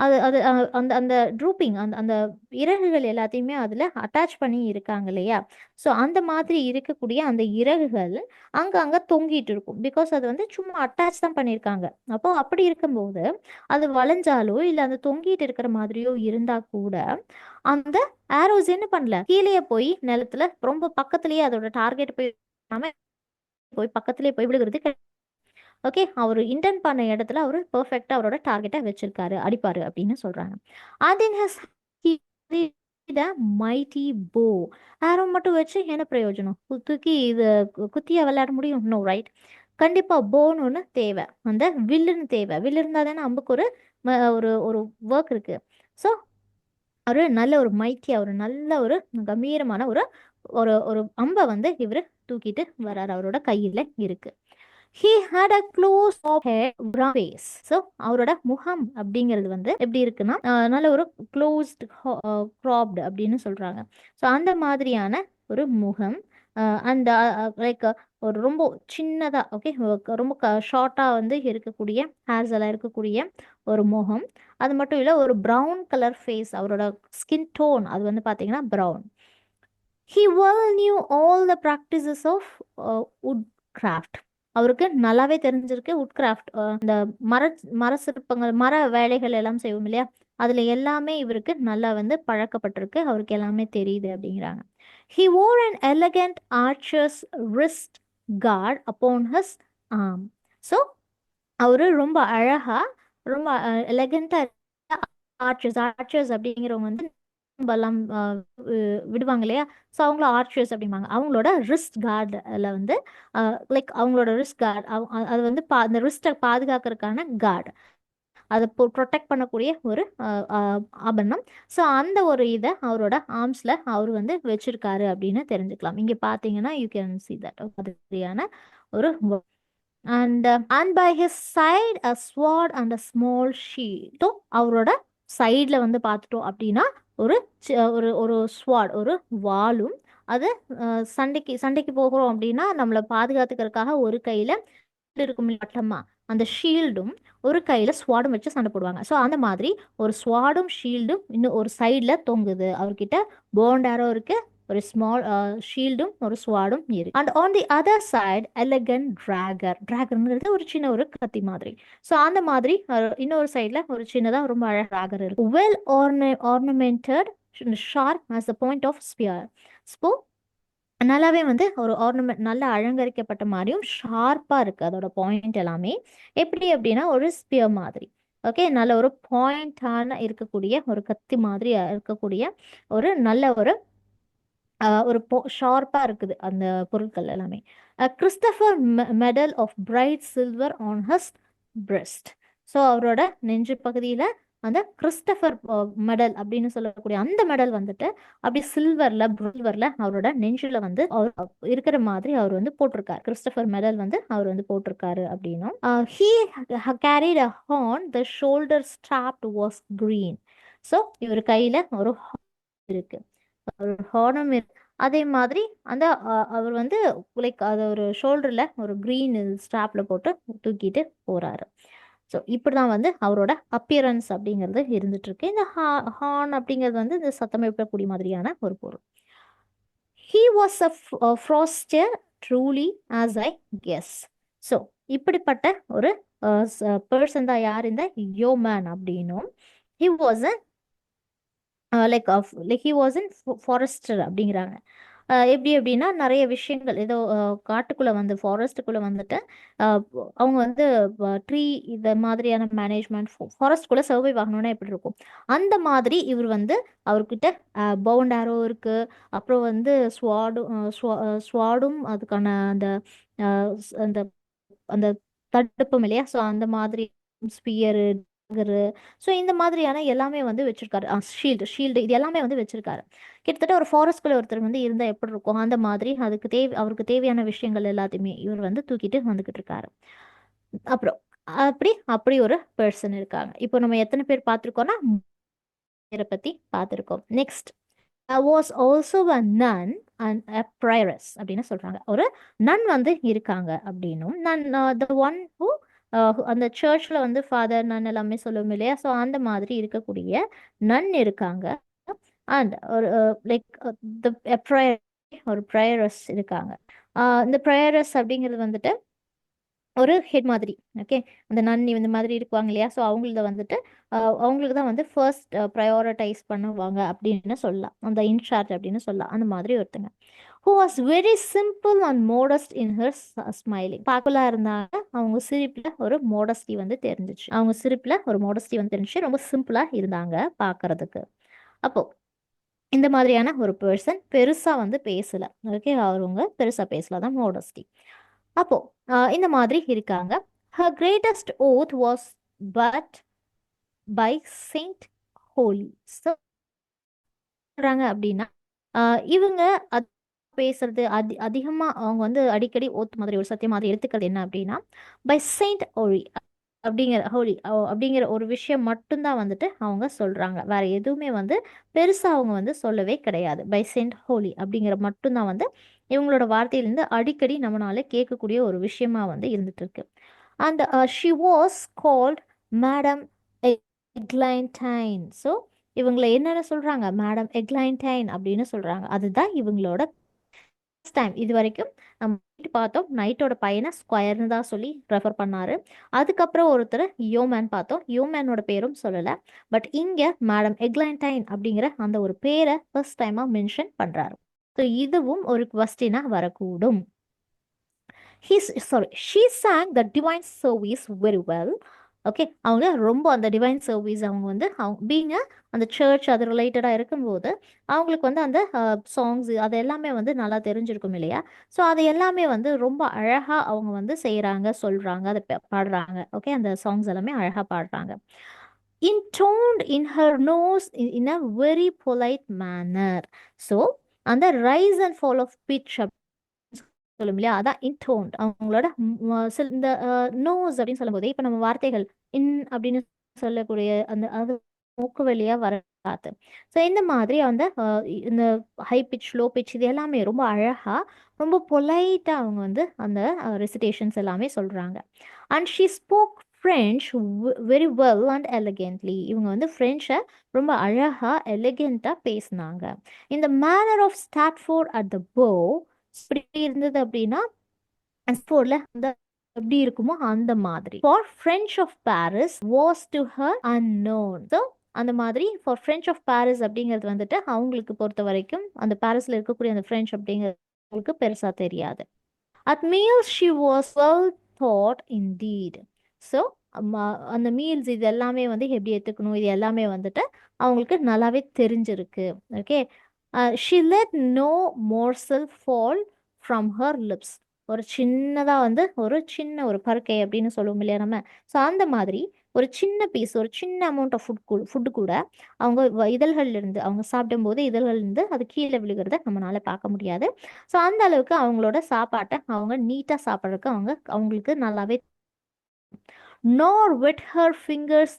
அது அது அந்த அந்த ட்ரூப்பிங், அந்த அந்த இறகுகள் எல்லாத்தையுமே அதில் அட்டாச் பண்ணி இருக்காங்க இல்லையா, ஸோ அந்த மாதிரி இருக்கக்கூடிய அந்த இறகுகள் அங்கே தொங்கிட்டு இருக்கும். பிகாஸ் அது வந்து சும்மா அட்டாச் தான் பண்ணியிருக்காங்க. அப்போ அப்படி இருக்கும்போது அது வளைஞ்சாலோ இல்லை அந்த தொங்கிட்டு இருக்கிற மாதிரியோ இருந்தால் கூட அந்த ஆரோஸ் என்ன பண்ணல, கீழே போய் நிலத்துல ரொம்ப பக்கத்துலேயே அதோட டார்கெட் போய் பக்கத்துலேயே போய் விழுகிறது. ஓகே, அவர் இன்டென்ட் பண்ண இடத்துல அவர் பெர்ஃபெக்டாக அவரோட டார்கெட்டை வச்சிருக்காரு, அடிப்பாரு அப்படின்னு சொல்றாங்க. அதன் ஹஸ் மைட்டி போ, ஆரோ மட்டும் வச்சு என்ன பிரயோஜனம், தூக்கி இது குத்தியா விளையாட முடியும்? No, right. கண்டிப்பா போன் ஒன்று தேவை, அந்த வில்லுன்னு தேவை. வில் இருந்தால் தானே அம்புக்கு ஒரு ஒரு ஒரு ஒர்க் இருக்கு. ஸோ ஒரு நல்ல ஒரு மைட்டியா, ஒரு நல்ல ஒரு கம்பீரமான ஒரு ஒரு ஒரு அம்பை வந்து இவர் தூக்கிட்டு வர்றாரு, அவரோட கையில் இருக்கு. He had a close hair brown face. So அவரோட முகம் அப்படிங்கிறது வந்து எப்படி இருக்குன்னா நல்ல ஒரு க்ளோஸ்ட் க்ராப்டு அப்படின்னு சொல்றாங்க. ஸோ அந்த மாதிரியான ஒரு முகம், அந்த லைக் ஒரு ரொம்ப சின்னதா, ஓகே, ரொம்ப ஷார்ட்டா வந்து இருக்கக்கூடிய ஹேர்ஸ் எல்லாம் இருக்கக்கூடிய ஒரு முகம். அது மட்டும் இல்லை, ஒரு ப்ரௌன் கலர் ஃபேஸ். அவரோட ஸ்கின் டோன் அது வந்து பார்த்தீங்கன்னா brown. He well knew all the practices of wood craft. அவருக்கு நல்லாவே தெரிஞ்சிருக்கு wood craft, இந்த மர மர சிற்பங்கள், மர வேலைகள் எல்லாம் செய்வோம் இல்லையா, அதுல எல்லாமே இவருக்கு நல்லா வந்து பழக்கப்பட்டிருக்கு, அவருக்கு எல்லாமே தெரியுது அப்படிங்கிறாங்க. He wore an elegant archer's wrist guard upon his arm. So அவரு ரொம்ப அழகா, ரொம்ப எலகண்டா ஆர்ச்சர்ஸ் ஆர்ச்சர்ஸ் அப்படிங்கிறவங்க வந்து எல்லாம் விடுவாங்க இல்லையா, ஸோ அவங்கள ஆர்ச்சர்ஸ் அப்படிம்பாங்க. அவங்களோட ரிஸ்ட் கார்டில் வந்து லைக் அவங்களோட ரிஸ்ட் கார்டு, அது வந்து அந்த ரிஸ்ட்டை பாதுகாக்கிறதுக்கான கார்டு, அதை ப்ரொடெக்ட் பண்ணக்கூடிய ஒரு ஆபரணம். ஸோ அந்த ஒரு இதை அவரோட ஆர்ம்ஸில் அவர் வந்து வச்சிருக்காரு அப்படின்னு தெரிஞ்சுக்கலாம். இங்கே பார்த்தீங்கன்னா யூ கேன் சி தட் மாதிரியான ஒரு and by his side a sword and a small shield. So அவரோட சைடில் வந்து பார்த்துட்டோம் அப்படின்னா ஒரு ஒரு ஒரு ஸ்வாட், ஒரு வாளும், அது சண்டைக்கு சண்டைக்கு போகிறோம் அப்படின்னா நம்மளை பாதுகாத்துக்கிறதுக்காக ஒரு கையில் இருக்கும் வட்டமா அந்த ஷீல்டும், ஒரு கையில் ஸ்வாடும் வச்சு சண்டை போடுவாங்க. ஸோ அந்த மாதிரி ஒரு ஸ்வாடும் ஷீல்டும் இன்னும் ஒரு சைடில் தொங்குது. அவர்கிட்ட போண்ட் ஆரோ இருக்கு, ஒரு ஸ்மால் ஷீல்டும் ஒரு ஸ்வாடும் இருக்கு. And on the other side elegant டிராகர்ங்கிறது ஒரு சின்ன ஒரு கத்தி மாதிரி. ஸோ அந்த மாதிரி இன்னொரு சைடில் ஒரு சின்னதாக ரொம்ப அழகாக டிராகர் இருக்கு. Well ornamented sharp as the point of spear. So நல்லாவே வந்து ஒரு ஆர்னமெண்ட் நல்லா அலங்கரிக்கப்பட்ட மாதிரியும் ஷார்ப்பாக இருக்குது அதோட பாயிண்ட் எல்லாமே. எப்படி அப்படின்னா ஒரு ஸ்பியர் மாதிரி, ஓகே, நல்ல ஒரு பாயிண்டான இருக்கக்கூடிய ஒரு கத்தி மாதிரி இருக்கக்கூடிய ஒரு நல்ல ஒரு ஒரு ஷார்ப்பாக இருக்குது அந்த பொருட்கள் எல்லாமே. Christopher medal of bright silver on his breast. So அவரோட நெஞ்சு பகுதியில் அந்த கிறிஸ்டபர் மெடல் அப்படின்னு சொல்லக்கூடிய அந்த மெடல் வந்துட்டு அப்படி சில்வர்ல அவரோட நெஞ்சில் வந்து இருக்கிற மாதிரி அவர் வந்து போட்டிருக்காரு. கிறிஸ்டபர் மெடல் வந்து அவர் வந்து போட்டிருக்காரு அப்படின்னும். He carried a horn, the shoulder strapped was green. So இவர் கையில் ஒரு இருக்கு, ஒரு ஹார்னும் அதே மாதிரி அந்த அவர் வந்து லைக் அது ஒரு ஷோல்டரில் ஒரு க்ரீன் ஸ்ட்ராப்பில் போட்டு தூக்கிட்டு போகிறாரு. ஸோ இப்படி தான் வந்து அவரோட அப்பியரன்ஸ் அப்படிங்கிறது இருந்துட்டு இருக்கு. இந்த ஹார்ன் அப்படிங்கிறது வந்து இந்த சத்தம் எழுப்பக்கூடிய மாதிரியான ஒரு பொருள். He was a forester truly as I guess. So இப்படிப்பட்ட ஒரு பர்சன் தான் யார் இந்த யோமேன் அப்படின்னும். He was a like he was in forester அப்படிங்கிறாங்க. எப்படி அப்படின்னா நிறைய விஷயங்கள் ஏதோ காட்டுக்குள்ளே வந்து ஃபாரஸ்ட்டுக்குள்ளே வந்துட்டு அவங்க வந்து ட்ரீ இந்த மாதிரியான மேனேஜ்மெண்ட் ஃபாரஸ்ட்குள்ளே சர்வைவ் ஆகணும்னா எப்படி இருக்கும் அந்த மாதிரி இவர் வந்து அவர்கிட்ட பவுண்ட் ஆரோ இருக்குது, அப்புறம் வந்து ஸ்வாடும் அதுக்கான அந்த அந்த அந்த தடுப்பம் இல்லையா, ஸோ அந்த மாதிரி ஸ்பியரு, ஸோ இந்த மாதிரியான எல்லாமே வந்து வச்சிருக்காரு. ஷீல்டு இது எல்லாமே வந்து வச்சிருக்காரு. கிட்டத்தட்ட ஒரு ஃபாரஸ்ட்குள்ள ஒருத்தர் வந்து இருந்தால் எப்படி இருக்கும் அந்த மாதிரி அவருக்கு தேவையான விஷயங்கள் எல்லாத்தையுமே இவர் வந்து தூக்கிட்டு வந்துகிட்டு இருக்காரு. அப்புறம் அப்படி ஒரு பர்சன் இருக்காங்க. இப்போ நம்ம எத்தனை பேர் பார்த்துருக்கோம்னா பேரை பற்றி பார்த்துருக்கோம். Next was also a nun and a prioress அப்படின்னு சொல்றாங்க. ஒரு நன் வந்து இருக்காங்க அப்படின்னும், நன் த ஒன் ஹூ அந்த சர்ச்சில் வந்து ஃபாதர் நன் எல்லாமே சொல்லுவோம் இல்லையா, ஸோ அந்த மாதிரி இருக்கக்கூடிய நன் இருக்காங்க. அண்ட் ஒரு லைக் ஒரு ப்ரையரஸ் இருக்காங்க. இந்த ப்ரையரஸ் அப்படிங்கிறது வந்துட்டு ஒரு ஹெட் மாதிரி, ஓகே, அந்த நன்னி இந்த மாதிரி இருக்குவாங்க இல்லையா, ஸோ அவங்களத வந்துட்டு அவங்களுக்கு தான் வந்து ஃபர்ஸ்ட் ப்ரையாரிட்டைஸ் பண்ணுவாங்க அப்படின்னு சொல்லலாம், அந்த இன்சார்ஜ் அப்படின்னு சொல்லலாம். அந்த மாதிரி ஒருத்தங்க who was very simple and modest in her smiling. பாப்புலா இருந்தாங்க, அவங்க சிரிப்பில் ஒரு மோடஸ்டி வந்து தெரிஞ்சிச்சு, ரொம்ப சிம்பிளாக இருந்தாங்க பார்க்கறதுக்கு. அப்போ இந்த மாதிரியான ஒரு பர்சன் பெருசாக வந்து பேசலை, ஓகே, அவங்க பெருசாக பேசல, தான் மோடஸ்டி. அப்போ இந்த மாதிரி இருக்காங்க. her greatest oath was but by Saint Holy. So சொல்றாங்க அப்படின்னா இவங்க பேசுறது அதிகமா அவங்க வந்து அடிக்கடி ஓத் மாதிரி ஒரு சத்தியம் மாதிரி எடுத்துக்கிறது என்ன அப்படின்னா பை செயின்ட் ஹோலி அப்படிங்கிற ஒரு விஷயம் மட்டும்தான் வந்துட்டு அவங்க சொல்றாங்க. வேற எதுவுமே வந்து பெருசா அவங்க வந்து சொல்லவே கிடையாது. பை செயின்ட் ஹோலி அப்படிங்கிற மட்டும்தான் வந்து இவங்களோட வார்த்தையிலிருந்து அடிக்கடி நம்மளால கேட்கக்கூடிய ஒரு விஷயமா வந்து இருந்துட்டு இருக்கு. And she was called madam Eglantine. So இவங்களை என்னென்ன சொல்றாங்க? மேடம் எக்லைன்டைன் அப்படின்னு சொல்றாங்க. அதுதான் இவங்களோட டைம். இது வரைக்கும் நம்ம பார்த்தோம், நைட்டோட பையனை ஸ்கொயர்னு தான் சொல்லி ரெஃபர் பண்ணாரு. அதுக்கப்புறம் ஒருத்தர் யோமேன் பார்த்தோம், யோமேனோட பேரும் சொல்லலை. பட் இங்கே மேடம் எக்லைன்டைன் அப்படிங்கிற அந்த ஒரு பேரை ஃபர்ஸ்ட் டைமாக மென்ஷன் பண்ணுறாரு. ஸோ இதுவும் ஒரு கொஸ்டினாக வரக்கூடும். she sang the divine service very well. Okay, அவங்க ரொம்ப அந்த டிவைன் சர்வீஸ் அவங்க வந்து பீங்க அந்த சர்ச் அது ரிலேட்டடாக இருக்கும்போது அவங்களுக்கு வந்து அந்த சாங்ஸ் அது எல்லாமே வந்து நல்லா தெரிஞ்சிருக்கும் இல்லையா? ஸோ அது எல்லாமே வந்து ரொம்ப அழகாக அவங்க வந்து செய்கிறாங்க, சொல்கிறாங்க, அதை பாடுறாங்க. ஓகே, அந்த சாங்ஸ் எல்லாமே அழகாக பாடுறாங்க. intoned in her nose in a very polite manner. So அந்த rise and fall of pitch சொல்லும் இல்லையா, அதான் இன்டோன்ட். அவங்களோட இந்த நோஸ் அப்படின்னு சொல்லும்போது இப்போ நம்ம வார்த்தைகள் இன் அப்படின்னு சொல்லக்கூடிய அந்த அது மூக்கு வழியா வர காத்து. ஸோ இந்த மாதிரி அந்த இந்த ஹை பிச் லோ பிச் இது எல்லாமே ரொம்ப அழகா ரொம்ப பொலைட்டா அவங்க வந்து அந்த ரெசிடேஷன்ஸ் எல்லாமே சொல்றாங்க. And she spoke French very well and elegantly. இவங்க வந்து ஃப்ரெஞ்சை ரொம்ப அழகா எலிகென்ட்டா பேசினாங்க. இந்த manner of Stratford at the Bow இப்படி இருந்தது அப்படின்னா ஸ்டாட்ஃபோர்ட்ல அந்த எப்படி இருக்குமோ அந்த மாதிரி. For French of Paris was to her unknown. So அந்த மாதிரி ஃபார் ஃப்ரெஞ்ச் ஆஃப் பாரிஸ் அப்படிங்கிறது வந்துட்டு அவங்களுக்கு பொறுத்த வரைக்கும் அந்த பாரிஸ்ல இருக்கக்கூடிய அந்த ஃப்ரெஞ்ச் அப்படிங்கிறது பெருசா தெரியாது. At meals she was well thought indeed. So அந்த மீல்ஸ் இது எல்லாமே வந்து எப்படி எடுத்துக்கணும் இது எல்லாமே வந்துட்டு அவங்களுக்கு நல்லாவே தெரிஞ்சிருக்கு. Okay, she let no morsel fall from her lips. ஒரு சின்னதாக வந்து ஒரு சின்ன ஒரு பருக்கை அப்படின்னு சொல்லுவோம் இல்லையா நம்ம. ஸோ அந்த மாதிரி ஒரு சின்ன பீஸ் ஒரு சின்ன அமௌண்ட் ஆஃப் ஃபுட்டு கூட அவங்க இதழ்கள்லேருந்து அவங்க சாப்பிடும்போது இதழ்கள்லேருந்து அது கீழே விழுகிறத நம்மளால பார்க்க முடியாது. ஸோ அந்த அளவுக்கு அவங்களோட சாப்பாட்டை அவங்க நீட்டாக சாப்பிட்றதுக்கு அவங்களுக்கு நல்லாவே. nor wet her fingers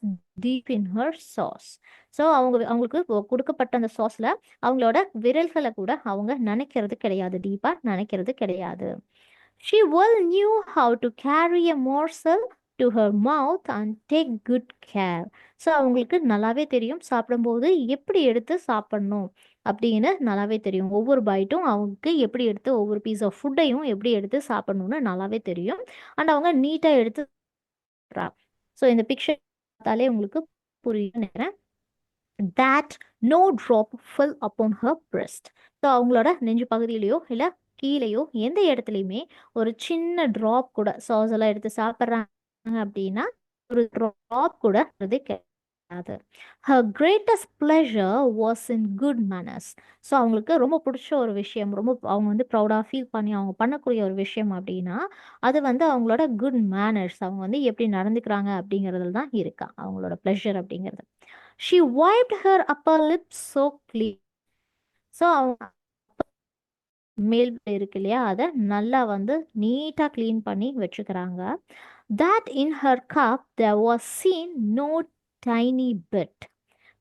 deep in her sauce. So அவங்களுக்கு கொடுக்கப்பட்ட அந்த சாஸில் அவங்களோட விரல்களை கூட அவங்க நினைக்கிறது கிடையாது, டீப்பாக நினைக்கிறது கிடையாது. she well knew how to carry a morsel to her mouth and take good care. So அவங்களுக்கு நல்லாவே தெரியும் சாப்பிடும்போது எப்படி எடுத்து சாப்பிடணும் அப்படின்னு நல்லாவே தெரியும். ஒவ்வொரு பைட்டும் அவங்களுக்கு எப்படி எடுத்து ஒவ்வொரு பீஸ் ஆஃப் ஃபுட்டையும் எப்படி எடுத்து சாப்பிடணும்னு நல்லாவே தெரியும். அண்ட் அவங்க நீட்டாக எடுத்து. ஸோ இந்த பிக்சர் பார்த்தாலே உங்களுக்கு புரியும் நினைக்கிறேன். that no drop fell upon her breast. So அவங்களோட நெஞ்சு பகுதியிலையோ இல்லை கீழேயோ எந்த இடத்துலையுமே ஒரு சின்ன ட்ராப் கூட சாஸ் எல்லாம் எடுத்து சாப்பிட்றாங்க அப்படின்னா ஒரு ட்ராப் கூட அது கிடையாது. her greatest pleasure was in good manners. So அவங்களுக்கு ரொம்ப பிடிச்ச ஒரு விஷயம் ரொம்ப அவங்க வந்து ப்ரௌடாக ஃபீல் பண்ணி அவங்க பண்ணக்கூடிய ஒரு விஷயம் அப்படின்னா அது வந்து அவங்களோட குட் மேனர்ஸ். அவங்க வந்து எப்படி நடந்துக்கிறாங்க அப்படிங்கிறதுல தான் இருக்கா அவங்களோட ப்ளஷர் அப்படிங்கிறது. she wiped her upper lip so clean. So அவங்க மேல் இருக்கு இல்லையா அதை நல்லா வந்து நீட்டாக க்ளீன் பண்ணி வச்சுக்கிறாங்க. that in her cup there was seen no tiny bit.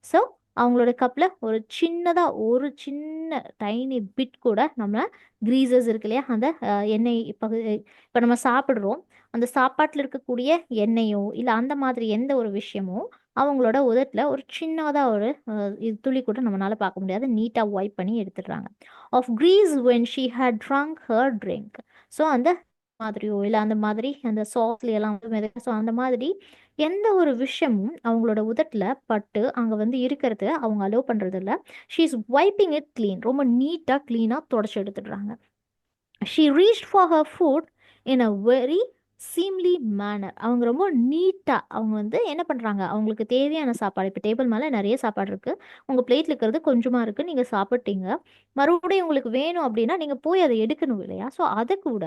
So அவங்களோட கப்பில் ஒரு சின்னதாக ஒரு சின்ன டைனி பிட் கூட நம்ம கிரீசஸ் இருக்கு இல்லையா அந்த எண்ணெய் இப்போ நம்ம சாப்பிட்றோம் அந்த சாப்பாட்டில் இருக்கக்கூடிய எண்ணெயோ இல்லை அந்த மாதிரி எந்த ஒரு விஷயமோ அவங்களோட உதட்டில் ஒரு சின்னதாக ஒரு இது துளி கூட நம்மளால பார்க்க முடியாது, நீட்டாக வைப் பண்ணி எடுத்துடுறாங்க. Of grease when she had drunk her drink. So அந்த மாதிரியோ இல்லை அந்த மாதிரி அந்த சாஸ்ல எல்லாம் ஸோ அந்த மாதிரி எந்த ஒரு விஷயமும் அவங்களோட உதட்டில் பட்டு அங்கே வந்து இருக்கிறது அவங்க அலோவ் பண்ணுறது இல்லை. She is wiping it clean. ரொம்ப நீட்டாக க்ளீனாக தொடச்சி எடுத்துடுறாங்க. She reached for her food in a very seemly manner. அவங்க ரொம்ப நீட்டா அவங்க வந்து என்ன பண்றாங்க, அவங்களுக்கு தேவையான சாப்பாடு இப்ப டேபிள் மேல நெறைய சாப்பாடு இருக்கு. உங்க பிளேட்ல இருக்கிறது கொஞ்சமா இருக்கு. நீங்க சாப்பிட்டீங்க. மறுபடியும் உங்களுக்கு வேணும் அப்டின்னா, நீங்க போய் அத எடுக்கணும் இல்லையா? ஸோ அத கூட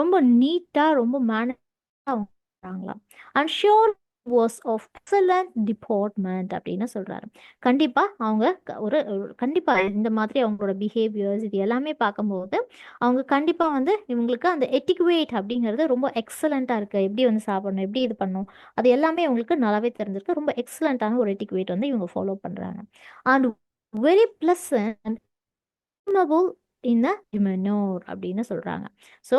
ரொம்ப நீட்டா, ரொம்ப மேனரா அவங்க பண்றாங்களாம். And sure was of excellent deportment அப்படின்னு சொல்றாரு. கண்டிப்பா அவங்க கண்டிப்பா இந்த மாதிரி அவங்களோட பிஹேவியர்ஸ் இது எல்லாமே பார்க்கும்போது, அவங்க கண்டிப்பா வந்து இவங்களுக்கு அந்த எட்டிக்வேட் அப்படிங்கிறது ரொம்ப எக்ஸலன்ட்டா இருக்கு. எப்படி வந்து சாப்பிடணும், எப்படி இது பண்ணணும், அது எல்லாமே அவங்களுக்கு நல்லாவே தெரிஞ்சிருக்கு. ரொம்ப எக்ஸலன்ட்டான ஒரு எட்டிக்வேட் வந்து இவங்க ஃபாலோ பண்றாங்க. அண்ட் வெரி பிளசன்ட் இன் அ டிமெனோர் அப்படின்னு சொல்றாங்க. ஸோ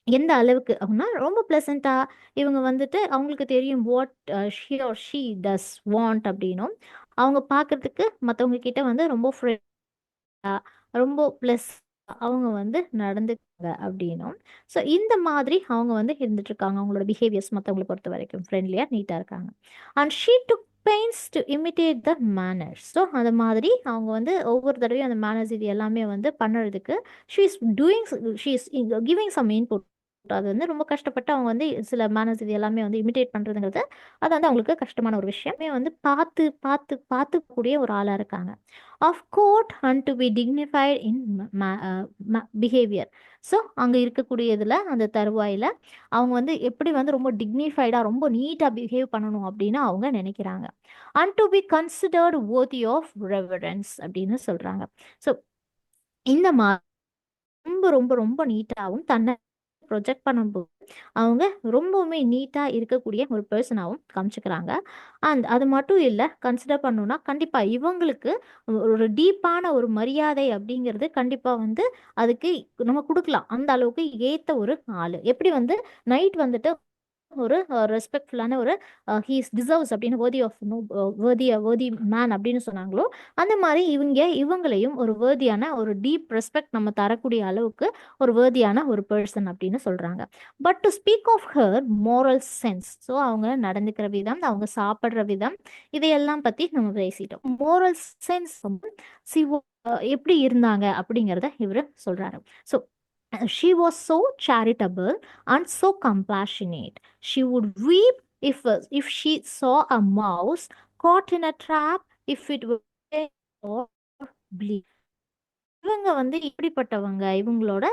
எந்த அளவுக்கு அப்படின்னா, ரொம்ப ப்ளசன்ட்டா இவங்க வந்துட்டு அவங்களுக்கு தெரியும் what she or she does want அப்படின்னும். அவங்க பார்க்கறதுக்கு மத்தவங்க கிட்ட வந்து ரொம்ப ரொம்ப ப்ளஸ் அவங்க வந்து நடந்துக்காங்க அப்படின்னும். ஸோ இந்த மாதிரி அவங்க வந்து இருந்துட்டுருக்காங்க. அவங்களோட பிஹேவியர்ஸ் மத்தவங்கள பொறுத்தவரைக்கும் ஃப்ரெண்ட்லியா, நீட்டா இருக்காங்க. And she took pains to imitate the manners. So அந்த மாதிரி அவங்க வந்து ஒவ்வொரு தடவையும் அந்த மேனர்ஸ் இது எல்லாமே வந்து பண்ணுறதுக்கு she is doing she is giving some input. அது வந்து ரொம்ப கஷ்டப்பட்டு அவங்க வந்து சில மேனர்ஸ் இது எல்லாமே வந்து இமிட்டேட் பண்ணுறதுங்கிறது அது வந்து அவங்களுக்கு கஷ்டமான ஒரு விஷயமே வந்து பார்த்து பார்த்து பார்த்துக்கூடிய ஒரு ஆளாக இருக்காங்க. Of court and to be dignified in behaviour. So அங்கே இருக்கக்கூடியதில் அந்த தருவாயில் அவங்க வந்து எப்படி வந்து ரொம்ப டிக்னிஃபைடாக ரொம்ப நீட்டாக பிஹேவ் பண்ணணும் அப்படின்னு அவங்க நினைக்கிறாங்க. And to be considered worthy of reverence அப்படின்னு சொல்கிறாங்க. ஸோ இந்த ரொம்ப ரொம்ப ரொம்ப நீட்டாகவும் தன்னை ப்ரொஜெக்ட் பண்ணும்போது அவங்க ரொம்பவுமே நீட்டாக இருக்கக்கூடிய ஒரு பர்சனாகவும் காமிச்சுக்கிறாங்க. அண்ட் அது மட்டும் இல்லை கன்சிடர் பண்ணணும்னா கண்டிப்பாக இவங்களுக்கு ஒரு டீப்பான ஒரு மரியாதை அப்படிங்கிறது கண்டிப்பாக வந்து அதுக்கு நம்ம கொடுக்கலாம். அந்த அளவுக்கு ஏற்ற ஒரு ஆள் எப்படி வந்து நைட் வந்துட்டு ஒரு ரெஸ்பெக்ட்ஃபுல்லான ஒரு ஹீஸ் டிசர்வ்ஸ் அப்படின்னு worthy of no worthy man அப்படின்னு சொன்னாங்களோ அந்த மாதிரி இவங்களையும் ஒரு வேர்தியான ஒரு டீப் ரெஸ்பெக்ட் நம்ம தரக்கூடிய அளவுக்கு ஒரு வேர்தியான ஒரு பர்சன் அப்படின்னு சொல்றாங்க. But to speak of her moral sense. So அவங்க நடந்துக்கிற விதம் அவங்க சாப்பிட்ற விதம் இதையெல்லாம் பத்தி நம்ம பேசிட்டோம். மோரல் சென்ஸ் எப்படி இருந்தாங்க அப்படிங்கிறத இவர் சொல்றாரு. So she was so charitable and so compassionate. She would weep if she saw a mouse caught in a trap, if it were or bleed. இவங்க வந்து இப்படிப்பட்டவங்க இவங்களோட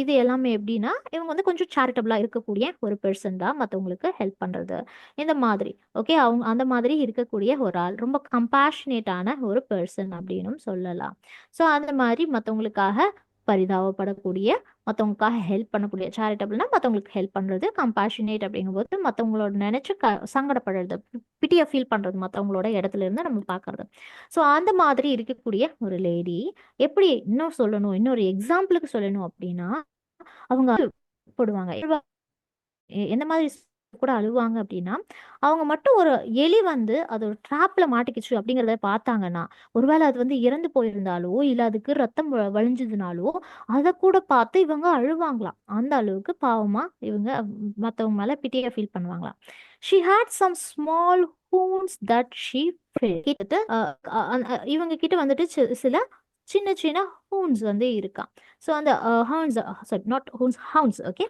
இது எல்லாமே எப்படின்னா இவங்க வந்து கொஞ்சம் சேரிட்டபிளா இருக்கக்கூடிய ஒரு பெர்சன் தான் மற்றவங்களுக்கு ஹெல்ப் பண்றது இந்த மாதிரி. ஓகே அவங்க அந்த மாதிரி இருக்கக்கூடிய ஒரு ஆள் ரொம்ப கம்பேஷனேட்டான ஒரு பெர்சன் அப்படின்னும் சொல்லலாம். ஸோ அந்த மாதிரி மற்றவங்களுக்காக பரிதாபப்படக்கூடிய மற்றவங்களுக்காக ஹெல்ப் பண்ணக்கூடிய சேரிட்டபிள்னா மற்றவங்களுக்கு ஹெல்ப் பண்றது கம்பேஷனேட் அப்படிங்கும்போது மற்றவங்களோட நினைச்சு சங்கடப்படுறது பிட்டியை ஃபீல் பண்றது மற்றவங்களோட இடத்துல இருந்து நம்ம பார்க்கறது. ஸோ அந்த மாதிரி இருக்கக்கூடிய ஒரு லேடி எப்படி இன்னும் சொல்லணும் இன்னொரு எக்ஸாம்பிளுக்கு சொல்லணும் அப்படின்னா அவங்க போடுவாங்க எந்த மாதிரி கூட அழுவாங்க அப்படின்னா அவங்க மட்டும் ஒரு எலி வந்து அது ஒரு ட்ராப்ல மாட்டிக்கிச்சு அப்படிங்கிறத பார்த்தாங்கன்னா ஒருவேளை அது வந்து இறந்து போயிருந்தாலோ இல்ல அதுக்கு ரத்தம் வழிஞ்சதுனாலோ அதை கூட பார்த்து இவங்க அழுவாங்களாம். அந்த அளவுக்கு பாவமா இவங்க மத்தவங்க மேல பிட்டியா ஃபீல் பண்ணுவாங்களாம். She had some small hounds that she கிட்ட இவங்க கிட்ட வந்துட்டு சில சின்ன சின்ன ஹூன்ஸ் வந்து இருக்காம். ஸோ அந்த hounds sorry not hounds hounds okay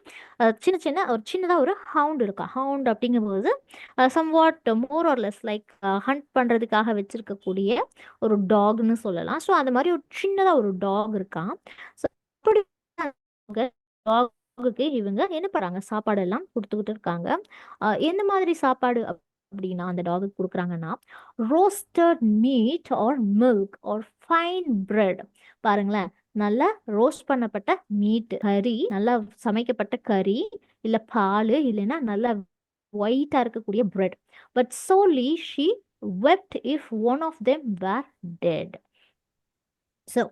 சின்ன சின்ன ஒரு சின்னதாக ஒரு ஹவுண்ட் இருக்கா. ஹவுண்ட் அப்படிங்கும்போது somewhat more or less like hunt பண்ணுறதுக்காக வச்சிருக்கக்கூடிய ஒரு டாக்னு சொல்லலாம். ஸோ அந்த மாதிரி ஒரு சின்னதாக ஒரு டாக் இருக்கான். ஸோ அப்படி டாகுக்கு இவங்க என்ன பண்ணுறாங்க சாப்பாடு எல்லாம் கொடுத்துக்கிட்டு இருக்காங்க. எந்த மாதிரி சாப்பாடு அப்படின்னா அந்த டாகுக்கு கொடுக்குறாங்கன்னா roasted meat or milk or fine bread. பாருங்களேன் நல்லா ரோஸ்ட் பண்ணப்பட்ட மீட் கறி நல்லா சமைக்கப்பட்ட கறி இல்ல பால் இல்லைன்னா நல்லா ஒயிட்டா இருக்கக்கூடிய bread. But sorely she wept if one of them were dead. So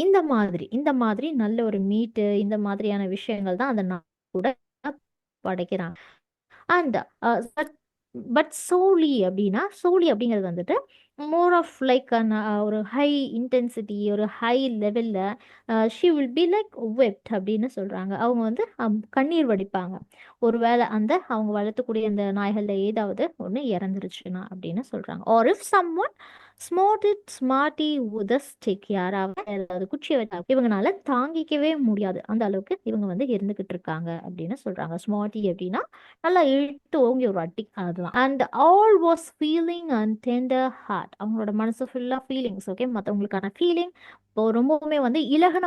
இந்த மாதிரி நல்ல ஒரு மீட்டு இந்த மாதிரியான விஷயங்கள் தான் அந்த கூட படைக்கிறாங்க. அண்ட் பட் சோலி அப்படிங்கிறது வந்துட்டு மோர் ஆஃப் லைக் ஒரு ஹை இன்டென்சிட்டி ஒரு ஹை லெவலில் ஷி வில் பி லைக் வெப்ட் அப்படின்னு சொல்கிறாங்க. அவங்க வந்து கண்ணீர் வடிப்பாங்க ஒருவேளை அந்த அவங்க வளர்த்தக்கூடிய அந்த நாய்களில் ஏதாவது ஒன்று இறந்துருச்சுன்னா அப்படின்னு சொல்கிறாங்க. Or if someone smote it with a stick. யாராவது ஏதாவது குச்சியை வச்சா இவங்கனால தாங்கிக்கவே முடியாது, அந்த அளவுக்கு இவங்க வந்து இருந்துகிட்டு இருக்காங்க அப்படின்னு சொல்றாங்க. ஸ்மார்ட்டி அப்படின்னா நல்லா இழுத்து ஓங்கி ஒரு அடி, அதுதான். And all was feeling and tender heart. அவங்களோட மனசு ஃபுல்லா ஃபீலிங்ஸ். ஓகே, மற்றவங்களுக்கான ஃபீலிங் இப்போ ரொம்பவுமே வந்து இலகுன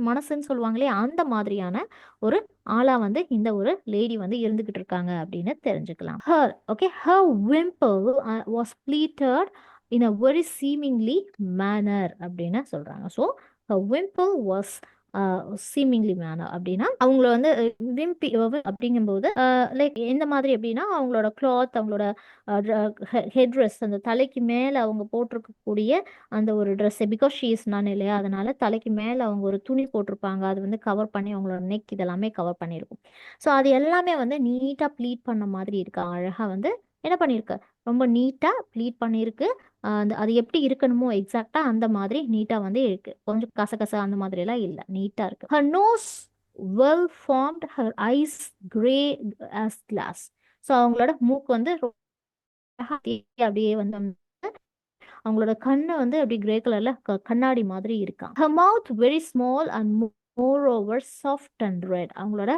மனசுன்னு சொல்லுவாங்களே, அந்த மாதிரியான ஒரு ஆளா வந்து இந்த ஒரு லேடி வந்து இருந்துகிட்டு இருக்காங்க அப்படின்னு தெரிஞ்சுக்கலாம். Her, okay, her wimple was pleated in a very seemingly manner அப்படின்னு சொல்றாங்க. So her wimple was seemingly manner அப்படின்னா அவங்கள வந்து விம்பி அப்படிங்கும்போது லைக் எந்த மாதிரி அப்படின்னா அவங்களோட கிளாத், அவங்களோட ஹெட் ட்ரெஸ், அந்த தலைக்கு மேலே அவங்க போட்டிருக்கக்கூடிய அந்த ஒரு ட்ரெஸ், பிகாஸ் ஷீ இஸ் நான் இல்லையா, அதனால தலைக்கு மேலே அவங்க ஒரு துணி போட்டிருப்பாங்க, அது வந்து கவர் பண்ணி அவங்களோட நெக் இதெல்லாமே கவர் பண்ணியிருக்கும். ஸோ அது எல்லாமே வந்து நீட்டாக ப்ளீட் பண்ண மாதிரி இருக்கு. அழகாக வந்து என்ன பண்ணியிருக்கு, ரொம்ப நீட்டாக ப்ளீட் பண்ணியிருக்கு. அந்த அது எப்படி இருக்கணுமோ எக்ஸாக்டாக அந்த மாதிரி நீட்டாக வந்து இருக்கு. கொஞ்சம் கசகச அந்த மாதிரிலாம் இல்லை, நீட்டாக இருக்கு. Her nose well formed, her eyes grey as glass. So அவங்களோட மூக்கு வந்து அப்படியே வந்து அவங்களோட கண்ணு வந்து அப்படி கிரே கலர்ல கண்ணாடி மாதிரி இருக்கான். her mouth very small and moreover soft and red. அவங்களோட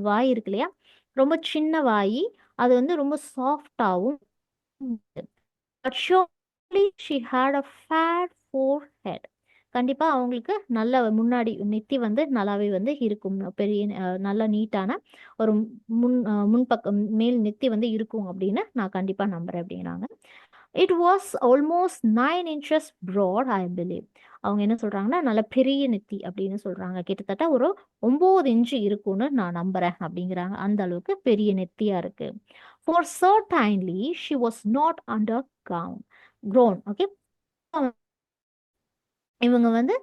வாய் இருக்கு இல்லையா, ரொம்ப சின்ன வாய், அது வந்து ரொம்ப சாஃப்டாவும். but surely she had a fat forehead. கண்டிப்பா அவங்களுக்கு நல்ல முன்னாடி நெத்தி வந்து நல்லாவே வந்து இருக்கும், பெரிய நல்ல நீட்டான ஒரு முன்பக்கம் மேல் நெத்தி வந்து இருக்கும் அப்படின்னு நான் கண்டிப்பா நம்புறேன் அப்படிங்கிறாங்க. It was almost 9 inches broad, I believe. அவங்க என்ன சொல்றாங்கன்னா நல்ல பெரிய நெத்தி அப்படின்னு சொல்றாங்க. கிட்டத்தட்ட ஒரு 9 இன்ச்சு இருக்கும்னு நான் நம்புறேன் அப்படிங்கிறாங்க. அந்த அளவுக்கு பெரிய நெத்தியா இருக்கு. For certainly she was not under grown. Okay, இவங்க வந்து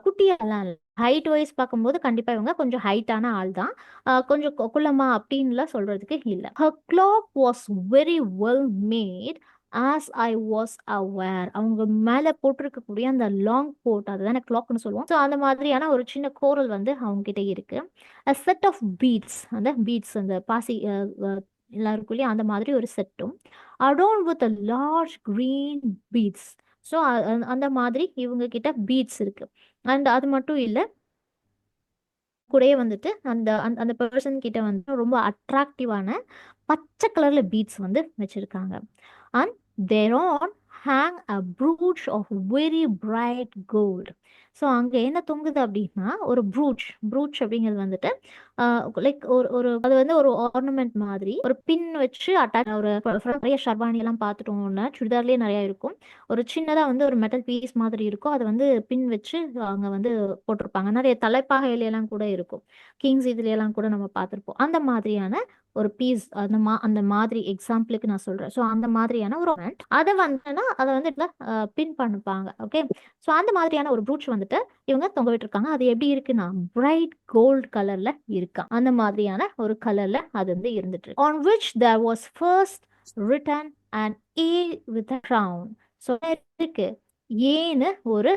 குட்டியாலாம் இல்லை. ஹைட் வைஸ் பார்க்கும்போது கண்டிப்பாக இவங்க கொஞ்சம் ஹைட்டான ஆள் தான். கொஞ்சம் குள்ளமா அப்படின்லாம் சொல்றதுக்கு இல்லை. Her clock was very well made as I was aware. அவங்க மேலே போட்டிருக்கக்கூடிய அந்த லாங் கோட், அதுதானே கிளாக்னு சொல்லுவோம். ஸோ அந்த மாதிரியான ஒரு சின்ன கோரல் வந்து அவங்க கிட்ட இருக்கு. அ செட் ஆஃப் பீட்ஸ், அந்த பீட்ஸ் அந்த பாசி எல்லாருக்குள்ளேயும் அந்த மாதிரி ஒரு செட்டும், adorned with a large green beads. So அந்த மாதிரி இவங்க கிட்ட பீட்ஸ் இருக்கு. அண்ட் அது மட்டும் இல்லை, கூடயே வந்துட்டு அந்த அந்த பர்சன் கிட்ட வந்து ரொம்ப அட்ராக்டிவான பச்சை கலர்ல பீட்ஸ் வந்து வச்சிருக்காங்க. And thereon hang a brooch of very bright gold. So அங்கே என்ன தொங்குது அப்படின்னா ஒரு ப்ரூச் அப்படிங்கிறது வந்துட்டு லைக் ஒரு ஒரு அது வந்து ஒரு ஆர்னமெண்ட் மாதிரி ஒரு பின் வச்சு அட்டாச். ஒரு நிறைய ஷர்வானி எல்லாம் பார்த்துட்டோம்னா சுடிதார்லேயே நிறைய இருக்கும். ஒரு சின்னதாக வந்து ஒரு மெட்டல் பீஸ் மாதிரி இருக்கும், அதை வந்து பின் வச்சு அங்கே வந்து போட்டிருப்பாங்க. நிறைய தலைப்பாகையிலாம் கூட இருக்கும், கிங்ஸ் இதுலையெல்லாம் கூட நம்ம பார்த்துருப்போம். அந்த மாதிரியான ஒரு பீஸ், அந்த மாதிரி எக்ஸாம்பிளுக்கு நான் சொல்றேன். ஸோ அந்த மாதிரியான ஒரு அதை வந்துன்னா அதை வந்து பின் பண்ணிப்பாங்க. ஓகே, ஸோ அந்த மாதிரியான ஒரு ப்ரூச் வந்துட்டு இவங்க தொங்க விட்டுருக்காங்க. அது எப்படி இருக்குன்னா பிரைட் கோல்ட் கலர்ல இருக்கா, அந்த மாதிரியான ஒரு கலர்ல அது வந்து இருந்துட்டு இருக்கு. On which there was first written and A with a crown. So இருக்கு ஏன்னு ஒரு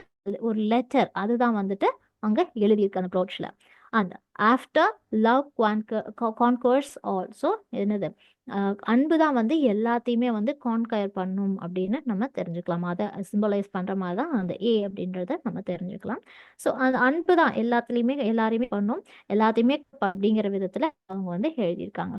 ஒரு லெட்டர், அதுதான் வந்துட்டு அங்க எழுதியிருக்கு அந்த ப்ரோச்ல. And after love conquers also, என்னது அன்பு தான் வந்து எல்லாத்தையுமே வந்து கான்கயர் பண்ணும் அப்படின்னு நம்ம தெரிஞ்சுக்கலாம். அதை சிம்பலைஸ் பண்ற மாதிரி தான் அந்த ஏ அப்படின்றத நம்ம தெரிஞ்சுக்கலாம். ஸோ அந்த அன்பு தான் எல்லாத்துலேயுமே எல்லாரையுமே பண்ணும், எல்லாத்தையுமே அப்படிங்கிற விதத்துல அவங்க வந்து எழுதியிருக்காங்க.